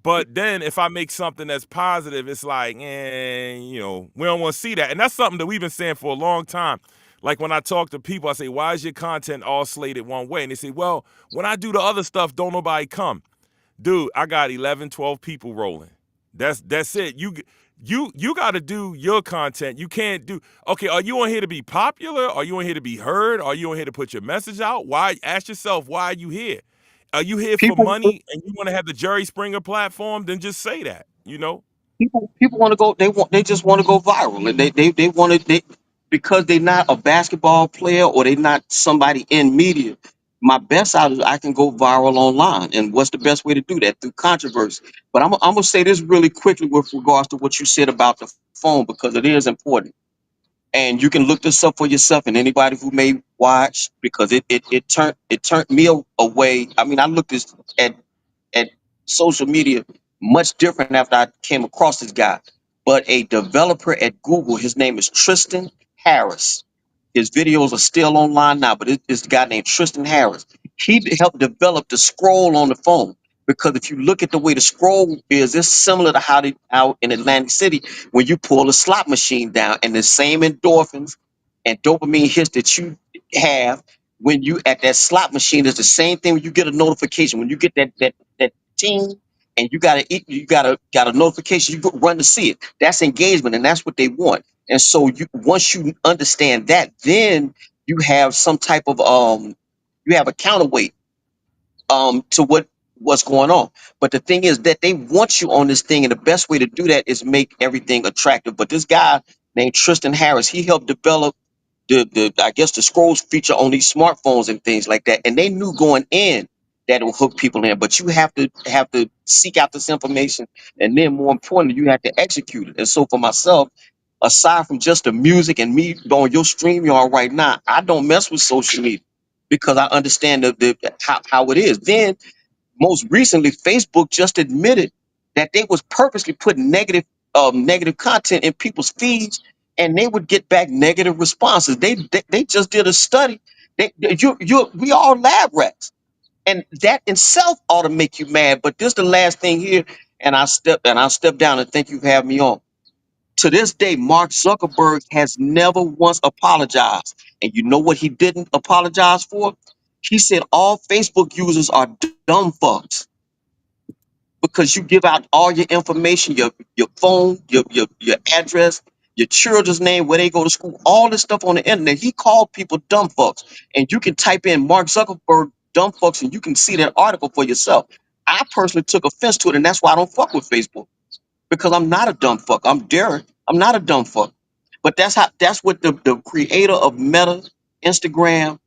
But then if I make something that's positive, it's like, we don't want to see that. And that's something that we've been saying for a long time. Like when I talk to people, I say, why is your content all slated one way? And they say, well, when I do the other stuff, don't nobody come. Dude, I got 11, 12 people rolling. That's it. You got to do your content. You can't do. Okay, are you on here to be popular? Are you on here to be heard? Are you on here to put your message out? Why? Ask yourself, why are you here? Are you here for People money and you want to have the Jerry Springer platform? Then just say that. people want to go. They just want to go viral, and they want to because they're not a basketball player or they're not somebody in media. My best out is I can go viral online, and what's the best way to do that? Through controversy. But I'm gonna say this really quickly with regards to what you said about the phone because it is important, and you can look this up for yourself and anybody who may watch because it turned me away. I mean, I looked this at social media much different after I came across this guy. But a developer at Google, his name is Tristan Harris. His videos are still online now, but it's a guy named Tristan Harris. He helped develop the scroll on the phone because if you look at the way the scroll is, it's similar to how they out in Atlantic City when you pull a slot machine down, and the same endorphins and dopamine hits that you have when you at that slot machine is the same thing when you get a notification. When you get that ting and you got a notification, you go run to see it. That's engagement, and that's what they want. And so once you understand that, then you have some type of you have a counterweight to what's going on. But the thing is that they want you on this thing, and the best way to do that is make everything attractive. But this guy named Tristan Harris, he helped develop the I guess the scrolls feature on these smartphones and things like that. And they knew going in that it will hook people in. But you have to seek out this information, and then more importantly, you have to execute it. And so for myself, aside from just the music and me on your stream yard right now, I don't mess with social media because I understand how it is. Then most recently, Facebook just admitted that they was purposely putting negative content in people's feeds, and they would get back negative responses. They just did a study. We all lab rats, and that itself ought to make you mad. But this is the last thing here, and I'll step down and thank you for having me on. To this day, Mark Zuckerberg has never once apologized, and you know what he didn't apologize for? He said all Facebook users are dumb fucks because you give out all your information, your phone, your address, your children's name, where they go to school, all this stuff on the internet. He called people dumb fucks. And you can type in Mark Zuckerberg dumb fucks and you can see that article for yourself. I personally took offense to it, and that's why I don't fuck with Facebook. Because I'm not a dumb fuck. I'm Derek. I'm not a dumb fuck. But that's what the creator of Meta, Instagram,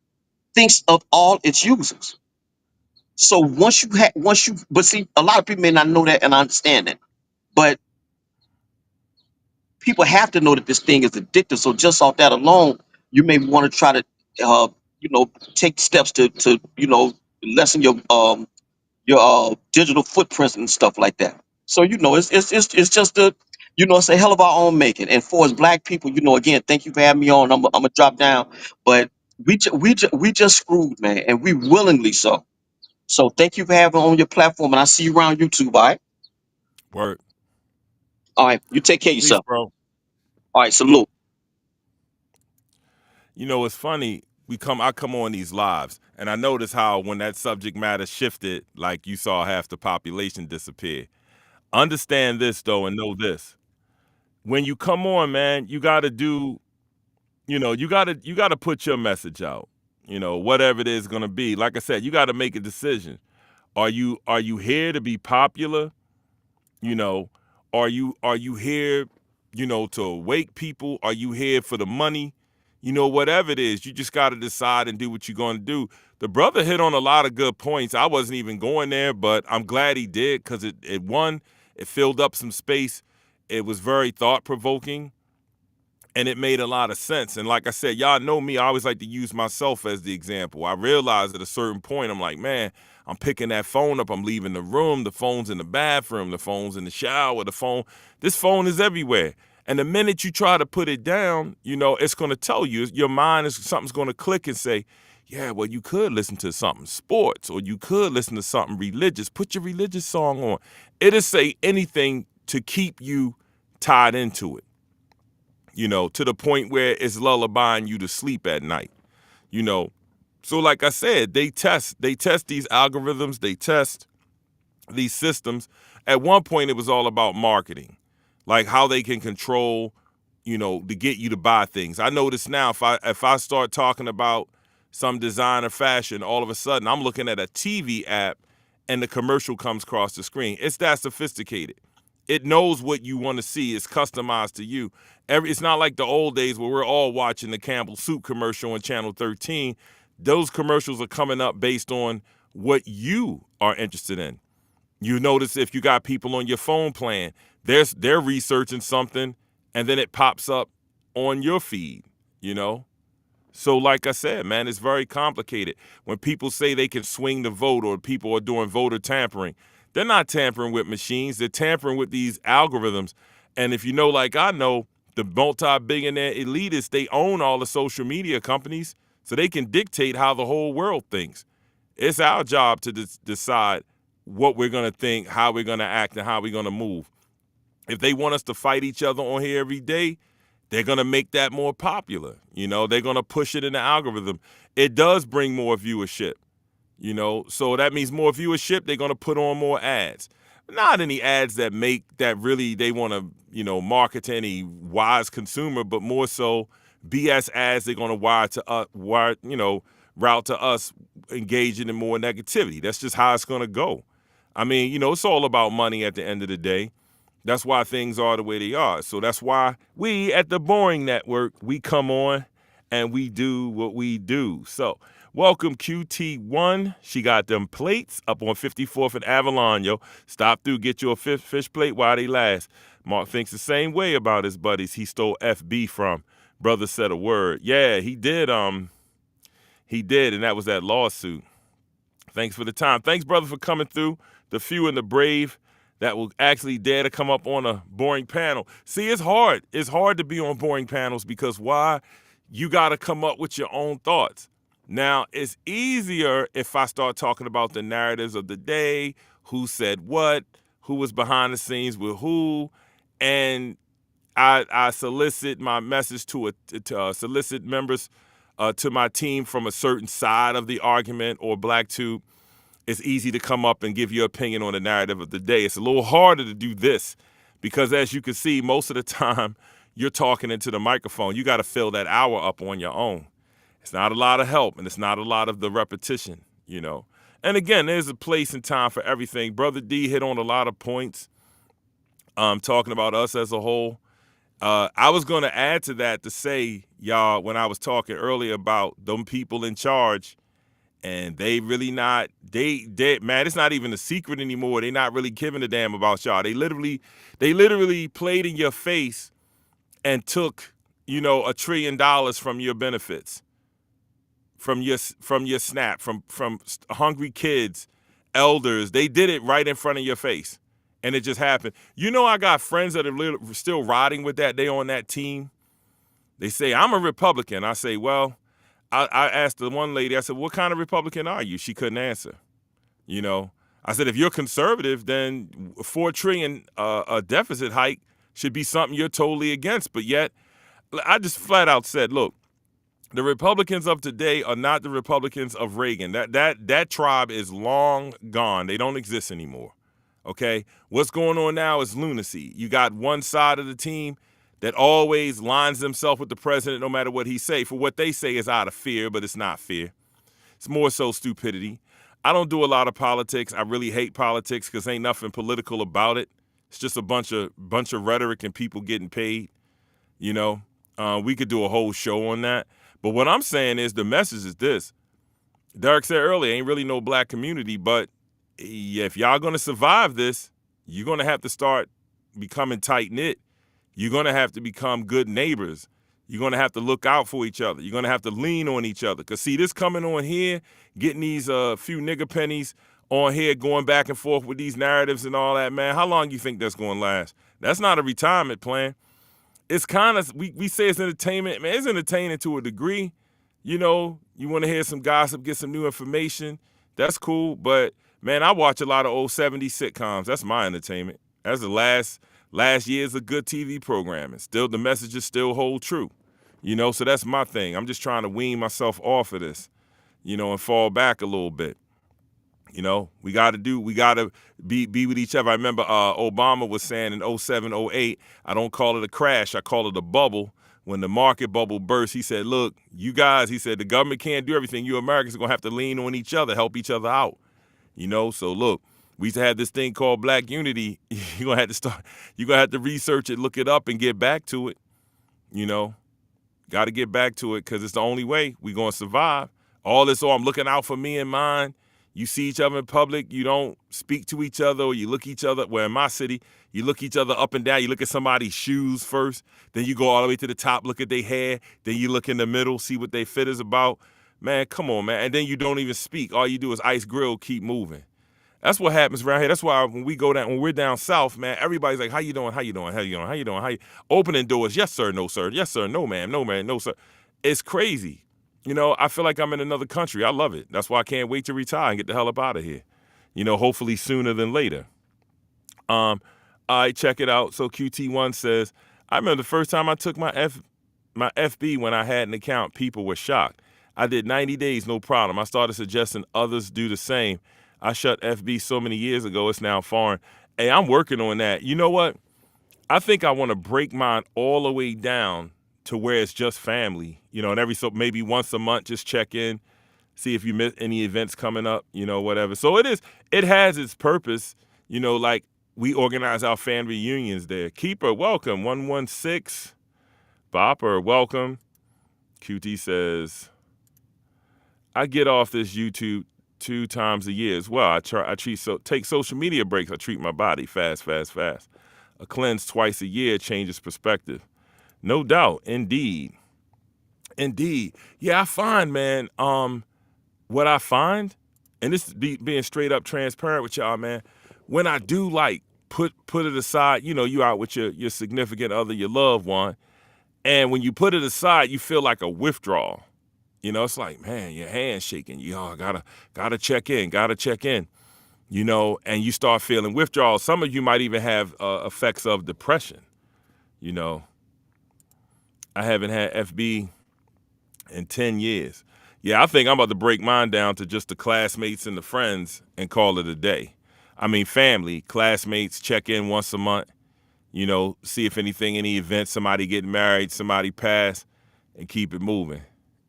thinks of all its users. So but see, a lot of people may not know that, and I understand that. But people have to know that this thing is addictive. So just off that alone, you may want to try to, uh, take steps to lessen your digital footprints and stuff like that. So it's just it's a hell of our own making. And for us black people, again, thank you for having me on. I'm gonna drop down, but we just screwed, man, and we willingly so. So thank you for having on your platform, and I see you around YouTube. All right, Word. all right. You take care of Peace, yourself. bro. All right, salute. It's funny. I come on these lives, and I notice how when that subject matter shifted, like you saw half the population disappear. Understand this though, and know this: when you come on, man, you got to do, you got to put your message out. Whatever it is going to be. Like I said, you got to make a decision. Are you here to be popular? You know, are you here, to wake people? Are you here for the money? Whatever it is, you just got to decide and do what you're going to do. The brother hit on a lot of good points. I wasn't even going there, but I'm glad he did because it filled up some space. It was very thought provoking and it made a lot of sense. And like I said, y'all know me, I always like to use myself as the example. I realized at a certain point, I'm like, man, I'm picking that phone up, I'm leaving the room, the phone's in the bathroom, the phone's in the shower, this phone is everywhere. And the minute you try to put it down, it's going to tell you, your mind something's going to click and say, Yeah, well, you could listen to something sports, or you could listen to something religious. Put your religious song on. It'll say anything to keep you tied into it, to the point where it's lullabying you to sleep at night, you know. So like I said, they test these algorithms, they test these systems. At one point it was all about marketing, like how they can control, to get you to buy things. I notice now if I start talking about some designer fashion, all of a sudden I'm looking at a TV app and the commercial comes across the screen. It's that sophisticated. It knows what you want to see. It's customized to you. It's not like the old days where we're all watching the Campbell Soup commercial on Channel 13. Those commercials are coming up based on what you are interested in. You notice if you got people on your phone plan, they're researching something, and then it pops up on your feed, you know? So like I said, man, it's very complicated. When people say they can swing the vote or people are doing voter tampering, they're not tampering with machines. They're tampering with these algorithms. And if you know, like I know, the multi-billionaire elitists, they own all the social media companies, so they can dictate how the whole world thinks. It's our job to decide what we're going to think, how we're going to act, and how we're going to move. If they want us to fight each other on here every day, they're going to make that more popular. They're going to push it in the algorithm. It does bring more viewership, so that means more viewership. They're going to put on more ads. Not any ads that really they want to, market to any wise consumer, but more so BS ads they're going to route to us, engaging in more negativity. That's just how it's going to go. I mean, it's all about money at the end of the day. That's why things are the way they are. So that's why we at the Boring Network, we come on and we do what we do. So welcome QT1. She got them plates up on 54th and Avalon, yo. Stop through, get you a fish plate while they last. Mark thinks the same way about his buddies he stole FB from. Brother said a word. Yeah, he did, and that was that lawsuit. Thanks for the time. Thanks, brother, for coming through. The few and the brave that will actually dare to come up on a boring panel. See, it's hard. It's hard to be on boring panels because why? You got to come up with your own thoughts. Now, it's easier if I start talking about the narratives of the day, who said what, who was behind the scenes with who, and I solicit my message to solicit members to my team from a certain side of the argument or black tube. It's easy to come up and give your opinion on the narrative of the day. It's a little harder to do this because, as you can see, most of the time you're talking into the microphone. You got to fill that hour up on your own. It's not a lot of help, and it's not a lot of the repetition, And again, there's a place and time for everything. Brother D hit on a lot of points, talking about us as a whole. I was going to add to that to say, y'all, when I was talking earlier about them people in charge, and they really not, man, it's not even a secret anymore. They not really giving a damn about y'all. They literally played in your face and took, $1 trillion from your benefits, from your SNAP, from hungry kids, elders. They did it right in front of your face. And it just happened. I got friends that are still riding with that. They on that team. They say, I'm a Republican. I say, well, I asked the one lady, I said, what kind of Republican are you? She couldn't answer. I said, if you're conservative, then $4 trillion a deficit hike should be something you're totally against. But yet, I just flat out said, look, the Republicans of today are not the Republicans of Reagan. That tribe is long gone. They don't exist anymore. Okay? What's going on now is lunacy. You got one side of the team that always lines themselves with the president no matter what he say. For what they say is out of fear, but it's not fear. It's more so stupidity. I don't do a lot of politics. I really hate politics because ain't nothing political about it. It's just a bunch of rhetoric and people getting paid. We could do a whole show on that. But what I'm saying is the message is this. Derek said earlier, ain't really no black community, but if y'all going to survive this, you're going to have to start becoming tight-knit. You're going to have to become good neighbors. You're going to have to look out for each other. You're going to have to lean on each other. Because, see, this coming on here, getting these few nigger pennies on here, going back and forth with these narratives and all that, man, how long you think that's going to last? That's not a retirement plan. It's kind of, we say it's entertainment. Man, it's entertaining to a degree. You want to hear some gossip, get some new information. That's cool. But man, I watch a lot of old '70s sitcoms. That's my entertainment. That's the last years of good TV programming. Still, the messages still hold true. So that's my thing. I'm just trying to wean myself off of this, and fall back a little bit. We got to be with each other. I remember Obama was saying in '07, '08, I don't call it a crash, I call it a bubble. When the market bubble burst, he said, look, you guys, he said, the government can't do everything. You Americans are going to have to lean on each other, help each other out. So look, we used to have this thing called Black Unity. You're going to have to research it, look it up, and get back to it. Got to get back to it because it's the only way we're going to survive. All this, I'm looking out for me and mine. You see each other in public, you don't speak to each other, or you look each other, well, in my city, you look each other up and down, you look at somebody's shoes first, then you go all the way to the top, look at their hair, then you look in the middle, see what their fit is about. Man, come on, man. And then you don't even speak. All you do is ice grill, keep moving. That's what happens around here. That's why when we're down south, man, everybody's like, how you doing? How you doing? How you doing? How you doing? Opening doors, yes, sir, no, sir. Yes, sir, no, ma'am, no, man, no, sir. It's crazy. I feel like I'm in another country. I love it. That's why I can't wait to retire and get the hell up out of here. Hopefully sooner than later. All right, check it out. So QT1 says, I remember the first time I took my FB when I had an account, people were shocked. I did 90 days, no problem. I started suggesting others do the same. I shut FB so many years ago, it's now foreign. Hey, I'm working on that. You know what? I think I want to break mine all the way down to where it's just family, and maybe once a month, just check in, see if you miss any events coming up, whatever. So it has its purpose, like we organize our fan reunions there. Keeper, welcome. 116. Bopper, welcome. QT says, I get off this YouTube 2 times a year as well. I take social media breaks. I treat my body fast. A cleanse twice a year changes perspective. No doubt. Indeed. Yeah, I find, man, what I find, and this is being straight up transparent with y'all, man, when I do put it aside, you out with your significant other, your loved one, and when you put it aside, you feel like a withdrawal. It's like, man, your hand's shaking. Gotta check in, and you start feeling withdrawal. Some of you might even have effects of depression, I haven't had FB in 10 years. Yeah, I think I'm about to break mine down to just the classmates and the friends and call it a day. I mean, family, classmates, check in once a month, see if any events, somebody getting married, somebody passed, and keep it moving,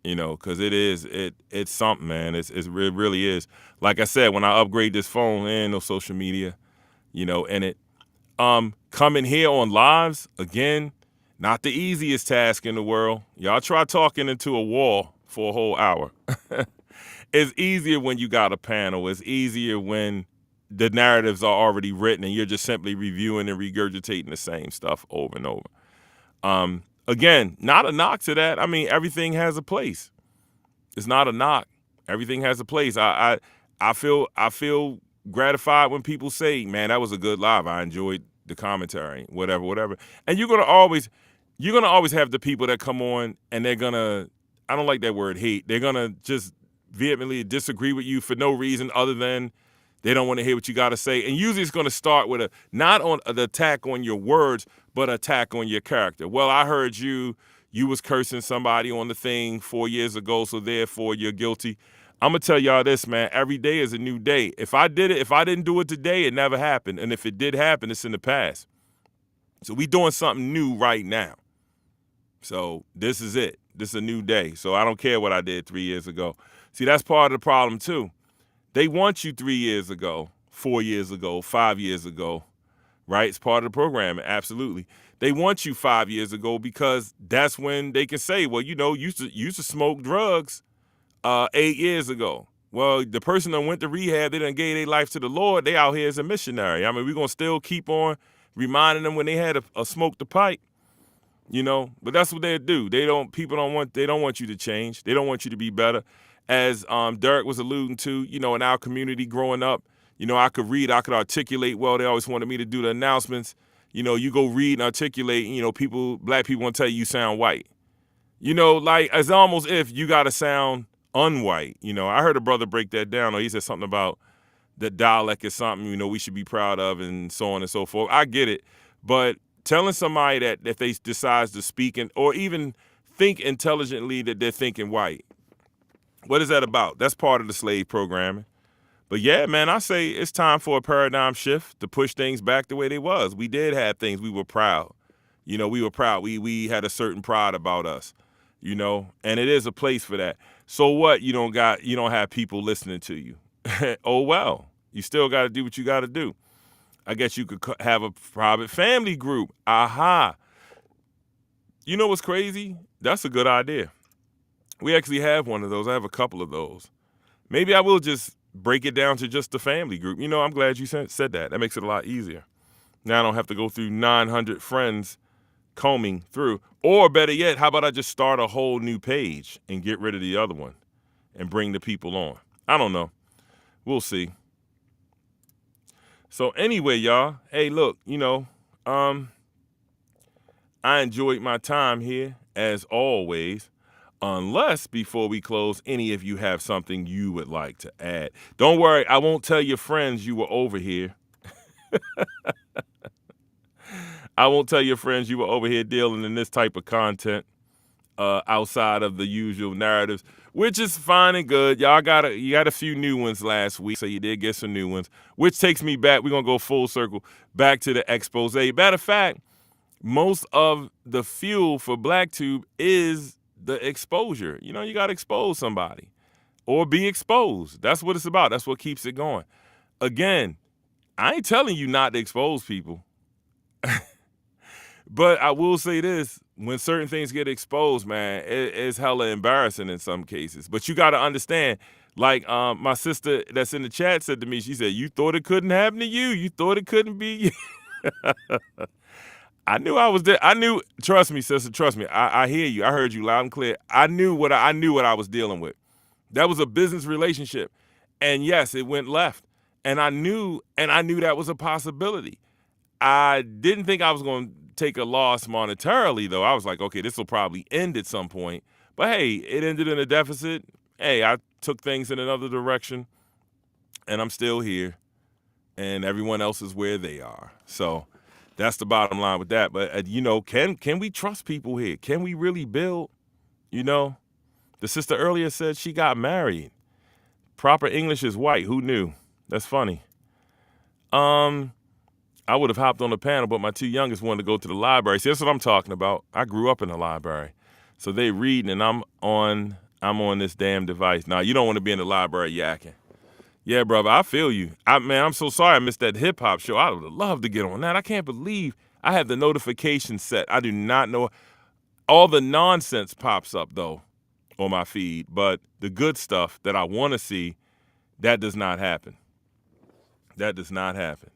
because it's something, man. It really is. Like I said, when I upgrade this phone, ain't no social media, in it. Coming here on lives, again, not the easiest task in the world. Y'all try talking into a wall for a whole hour. It's easier when you got a panel. It's easier when the narratives are already written and you're just simply reviewing and regurgitating the same stuff over and over. Again, not a knock to that. I mean, everything has a place. It's not a knock. Everything has a place. I feel gratified when people say, man, that was a good live. I enjoyed the commentary, whatever. And you're gonna always have the people that come on and they're gonna, I don't like that word hate. They're gonna just vehemently disagree with you for no reason other than they don't want to hear what you got to say. And usually it's going to start with not on an attack on your words, but attack on your character. Well, I heard you was cursing somebody on the thing 4 years ago, so therefore you're guilty. I'm going to tell y'all this, man. Every day is a new day. If I didn't do it today, it never happened. And if it did happen, it's in the past. So we doing something new right now. So this is it. This is a new day. So I don't care what I did 3 years ago. See, that's part of the problem too. They want you 3 years ago, 4 years ago, 5 years ago, right? It's part of the program, absolutely. They want you 5 years ago because that's when they can say, well, used to smoke drugs 8 years ago. Well, the person that went to rehab, they done gave their life to the Lord. They out here as a missionary. I mean, we're going to still keep on reminding them when they had a smoke the pipe, but that's what they do. They don't want you to change. They don't want you to be better. As Derek was alluding to, in our community growing up, I could read, I could articulate well. They always wanted me to do the announcements. You go read and articulate, black people want to tell you sound white. Like it's almost if you got to sound unwhite. I heard a brother break that down, or he said something about that dialect is something we should be proud of, and so on and so forth. I get it, but telling somebody that if they decides to speak or even think intelligently that they're thinking white, what is that about? That's part of the slave programming. But yeah, man, I say it's time for a paradigm shift to push things back the way they was. We did have things we were proud. We were proud. We had a certain pride about us. And it is a place for that. So what? You don't have people listening to you. Oh well, you still got to do what you got to do. I guess you could have a private family group. Aha. You know what's crazy? That's a good idea. We actually have one of those. I have a couple of those. Maybe I will just break it down to just the family group. I'm glad you said that. That makes it a lot easier. Now I don't have to go through 900 friends combing through. Or better yet, how about I just start a whole new page and get rid of the other one and bring the people on? I don't know. We'll see. So anyway, y'all, hey, look, I enjoyed my time here as always. Unless before we close, any of you have something you would like to add. Don't worry, I won't tell your friends you were over here. I won't tell your friends you were over here dealing in this type of content outside of the usual narratives, which is fine and good. You got a few new ones last week, so you did get some new ones, which takes me back. We're going to go full circle back to the expose. Matter of fact, most of the fuel for BlackTube is the exposure. You got to expose somebody or be exposed. That's what it's about. That's what keeps it going. Again, I ain't telling you not to expose people. But I will say this, when certain things get exposed, man, it's hella embarrassing in some cases. But you got to understand, like my sister that's in the chat said to me, she said, you thought it couldn't happen to you. You thought it couldn't be you. I knew I was there. Trust me, sister, trust me. I hear you. I heard you loud and clear. I knew what I was dealing with. That was a business relationship. And yes, it went left. And I knew that was a possibility. I didn't think I was going to take a loss monetarily, though. I was like, okay, this will probably end at some point. But hey, it ended in a deficit. Hey, I took things in another direction, and I'm still here, and everyone else is where they are. So that's the bottom line with that. But, can we trust people here? Can we really build? The sister earlier said she got married. Proper English is white. Who knew? That's funny. I would have hopped on the panel, but my two youngest wanted to go to the library. See, that's what I'm talking about. I grew up in the library. So they reading, and I'm on this damn device. Now, you don't want to be in the library yakking. Yeah, brother, I feel you. I'm so sorry I missed that hip-hop show. I would have loved to get on that. I can't believe I had the notification set. I do not know. All the nonsense pops up, though, on my feed. But the good stuff that I want to see, that does not happen. That does not happen.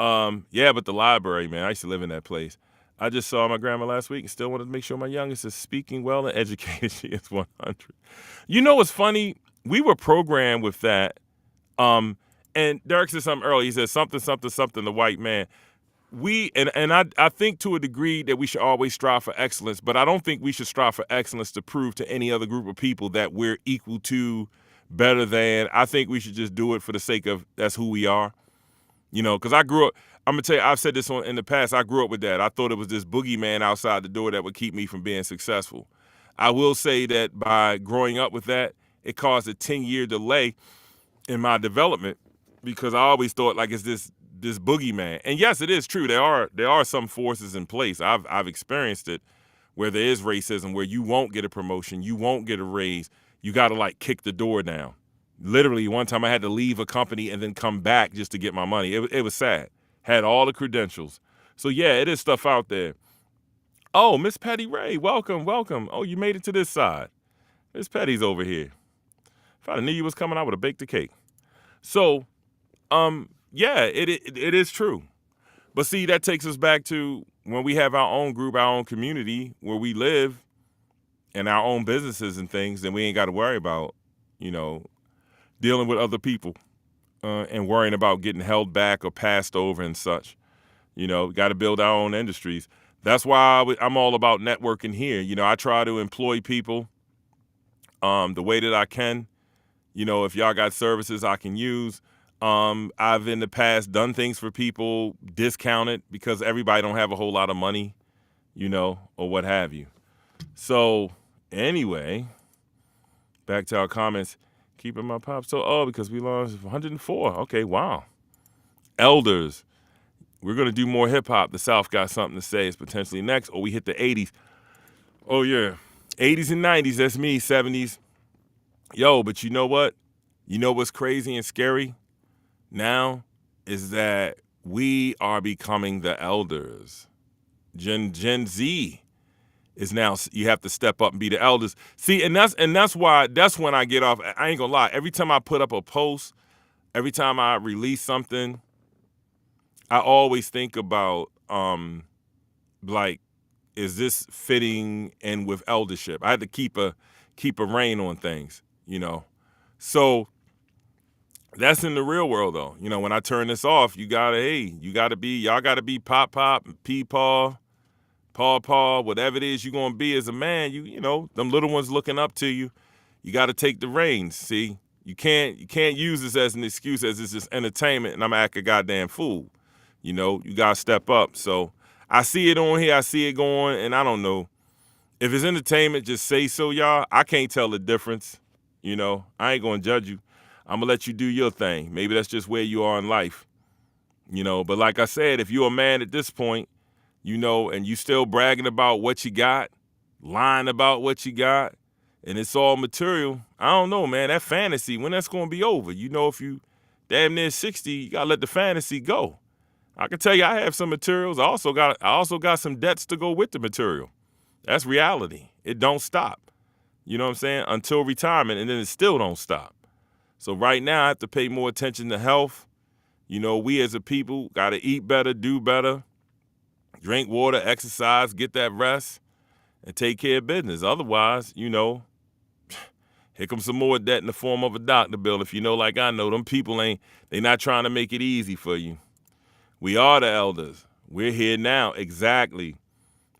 Yeah, but the library, man, I used to live in that place. I just saw my grandma last week and still wanted to make sure my youngest is speaking well and educated. She is 100. You know what's funny? We were programmed with that. And Derek said something earlier. He said something, the white man. I think to a degree that we should always strive for excellence, but I don't think we should strive for excellence to prove to any other group of people that we're equal to, better than. I think we should just do it for the sake of that's who we are. Because I grew up, I'm going to tell you, I've said this in the past, I grew up with that. I thought it was this boogeyman outside the door that would keep me from being successful. I will say that by growing up with that, it caused a 10-year delay in my development because I always thought like it's this boogeyman. And yes, it is true. There are some forces in place. I've experienced it where there is racism, where you won't get a promotion, you won't get a raise. You got to like kick the door down. Literally, one time I had to leave a company and then come back just to get my money. It was sad. Had all the credentials. So yeah, it is stuff out there. Oh, Miss Petty Ray, welcome. Oh, you made it to this side. Miss Petty's over here. If I knew you was coming, I would have baked a cake. So, yeah, it is true. But see, that takes us back to when we have our own group, our own community where we live and our own businesses and things, then we ain't got to worry about, dealing with other people and worrying about getting held back or passed over and such. Got to build our own industries. That's why I'm all about networking here. I try to employ people the way that I can. If y'all got services I can use. I've in the past done things for people, discounted because everybody don't have a whole lot of money, or what have you. So anyway, back to our comments. Keeping my pop so because we lost 104. Okay, wow. Elders. We're gonna do more hip hop. The South got something to say. Is potentially next, or we hit the 80s. Oh yeah, 80s and 90s. That's me. 70s. Yo, but you know what? You know what's crazy and scary now is that we are becoming the elders. Gen Z is now, you have to step up and be the elders. See, and that's when I get off. I ain't gonna lie. Every time I put up a post, every time I release something, I always think about like, is this fitting in with eldership? I had to keep a rein on things, So that's in the real world though. When I turn this off, y'all gotta be Pop, P-Paw, Paw, whatever it is you're gonna be as a man, them little ones looking up to you. You gotta take the reins. See, you can't use this as an excuse as it's just entertainment and I'm gonna act a goddamn fool. You gotta step up. So I see it on here, I see it going, and I don't know. If it's entertainment, just say so, y'all. I can't tell the difference. I ain't gonna judge you. I'm gonna let you do your thing. Maybe that's just where you are in life. But like I said, if you're a man at this point, and you still bragging about what you got, lying about what you got, and it's all material, I don't know, man. That fantasy, when that's gonna be over? If you damn near 60, you gotta let the fantasy go. I can tell you I have some materials. I also got some debts to go with the material. That's reality. It don't stop. You know what I'm saying? Until retirement, and then it still don't stop. So right now I have to pay more attention to health. We as a people got to eat better, do better, drink water, exercise, get that rest, and take care of business. Otherwise, here comes some more debt in the form of a doctor bill. If like I know, them people they not trying to make it easy for you. We are the elders. We're here now. Exactly.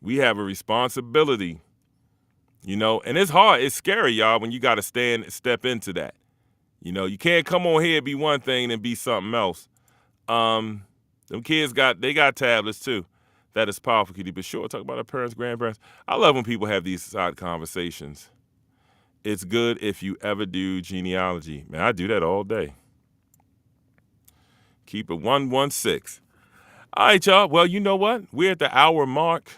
We have a responsibility, and it's hard. It's scary, y'all, when you got to step into that. You can't come on here and be one thing and be something else. Them kids got tablets too. That is powerful, Kitty. But sure, talk about our parents, grandparents. I love when people have these side conversations. It's good if you ever do genealogy. Man, I do that all day. Keep it 116. All right, y'all. Well, you know what? We're at the hour mark.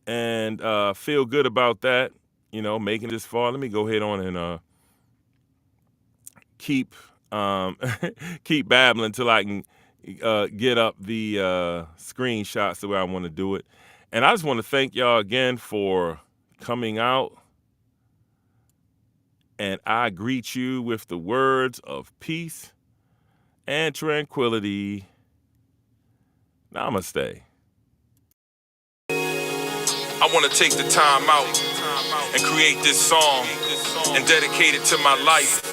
And feel good about that, making this far. Let me go ahead on and keep babbling until I can get up the screenshots the way I want to do it. And I just want to thank y'all again for coming out. And I greet you with the words of peace and tranquility. Namaste. I want to take the time out and create this song and dedicate it to my life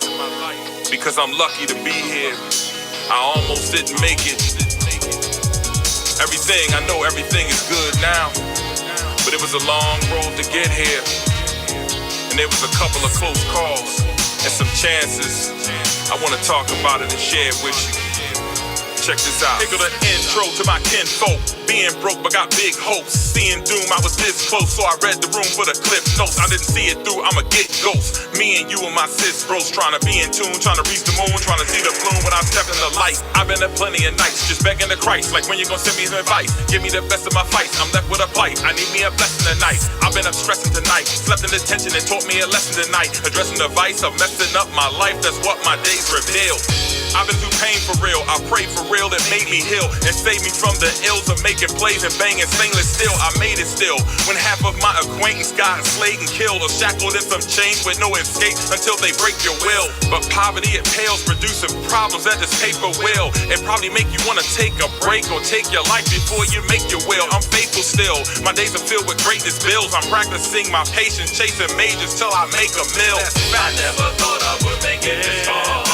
because I'm lucky to be here. I almost didn't make it. I know everything is good now, but it was a long road to get here. And there was a couple of close calls and some chances. I want to talk about it and share it with you. Check this out. Here go the intro to my kinfolk. Being broke but got big hopes. Seeing doom, I was this close, so I read the room for the clip notes. I didn't see it through, I'ma get ghosts. Me and you and my sis bros trying to be in tune, trying to reach the moon, trying to see the bloom when I step in the light. I've been at plenty of nights, just begging to Christ, like when you gon' send me some advice. Give me the best of my fights, I'm left with a plight. I need me a blessing tonight. I've been up stressing tonight, slept in detention and taught me a lesson tonight. Addressing the vice of messing up my life, that's what my days reveal. I've been through pain for real, I pray for real, it made me heal and saved me from the ills of making plays and banging stainless steel. I made it still, when half of my acquaintance got slayed and killed or shackled in some chains with no escape until they break your will. But poverty, it pales, producing problems that this paper will. It probably make you wanna take a break or take your life before you make your will. I'm faithful still, my days are filled with greatness bills. I'm practicing my patience, chasing majors till I make a mill. I never thought I would make it this far.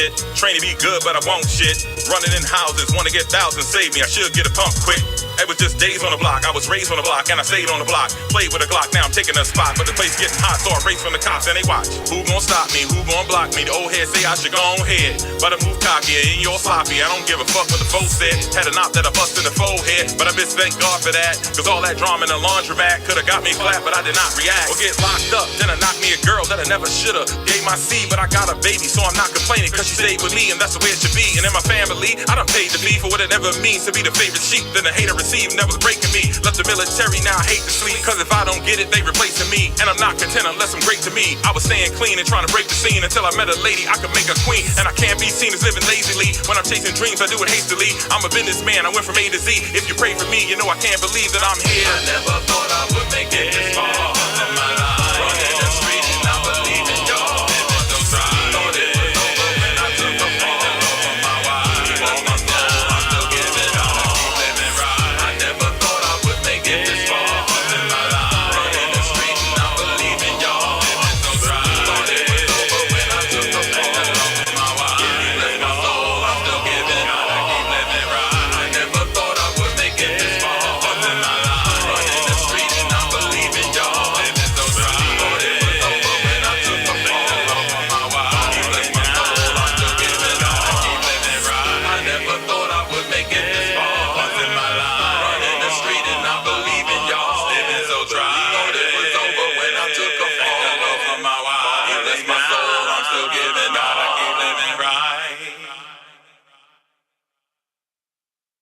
shit. Train to be good, but I won't shit. Running in houses, wanna get thousands, save me. I should get a pump quick. It was just days on the block. I was raised on the block and I stayed on the block. Played with a Glock, now I'm taking a spot. But the place getting hot, so I race from the cops and they watch. Who gon' stop me? Who gon' block me? The old heads say I should go on ahead, but I move cocky and you're sloppy. I don't give a fuck what the folks said. Had a knot that I bust in the forehead, but I miss thank God for that. Cause all that drama in the laundromat could've got me flat, but I did not react. Or get locked up, then I knocked me a girl that I never should've. Gave my seed, but I got a baby, so I'm not complaining. Cause she stayed with me and that's the way it should be. And in my family, I done paid the fee for what it ever means to be the favorite sheep. Then the hater received, never breaking me. Left the military, now I hate to sleep. Cause if I don't get it, they replacing me. And I'm not content unless I'm great to me. I was staying clean and trying to break the scene until I met a lady I could make a queen. And I can't be seen as living lazily. When I'm chasing dreams, I do it hastily. I'm a businessman, I went from A to Z. If you pray for me, you know I can't believe that I'm here. I never thought I would make it this far in my life. Running the street and I believe in y'all. Thought it was over when I took a fall. For my wife, all my soul, I'm still giving all. Keep living right. I never thought I would make it this far in my life. Running the street and I believe in y'all. Thought it was over when I took a fall. For my wife, bless my soul, I'm still giving all. Keep living right. I never thought I would make it this far in my life. Running the street and I believe in y'all. Living so dry. Thought it was over when I took a fall. For my wife, bless my soul, I'm still giving all. Keep living right. I never thought I would make it this far in my life. Running the street and I believe in y'all. Living so dry. Thought it was over when I took a fall. For my wife, bless my soul, I'm still giving all.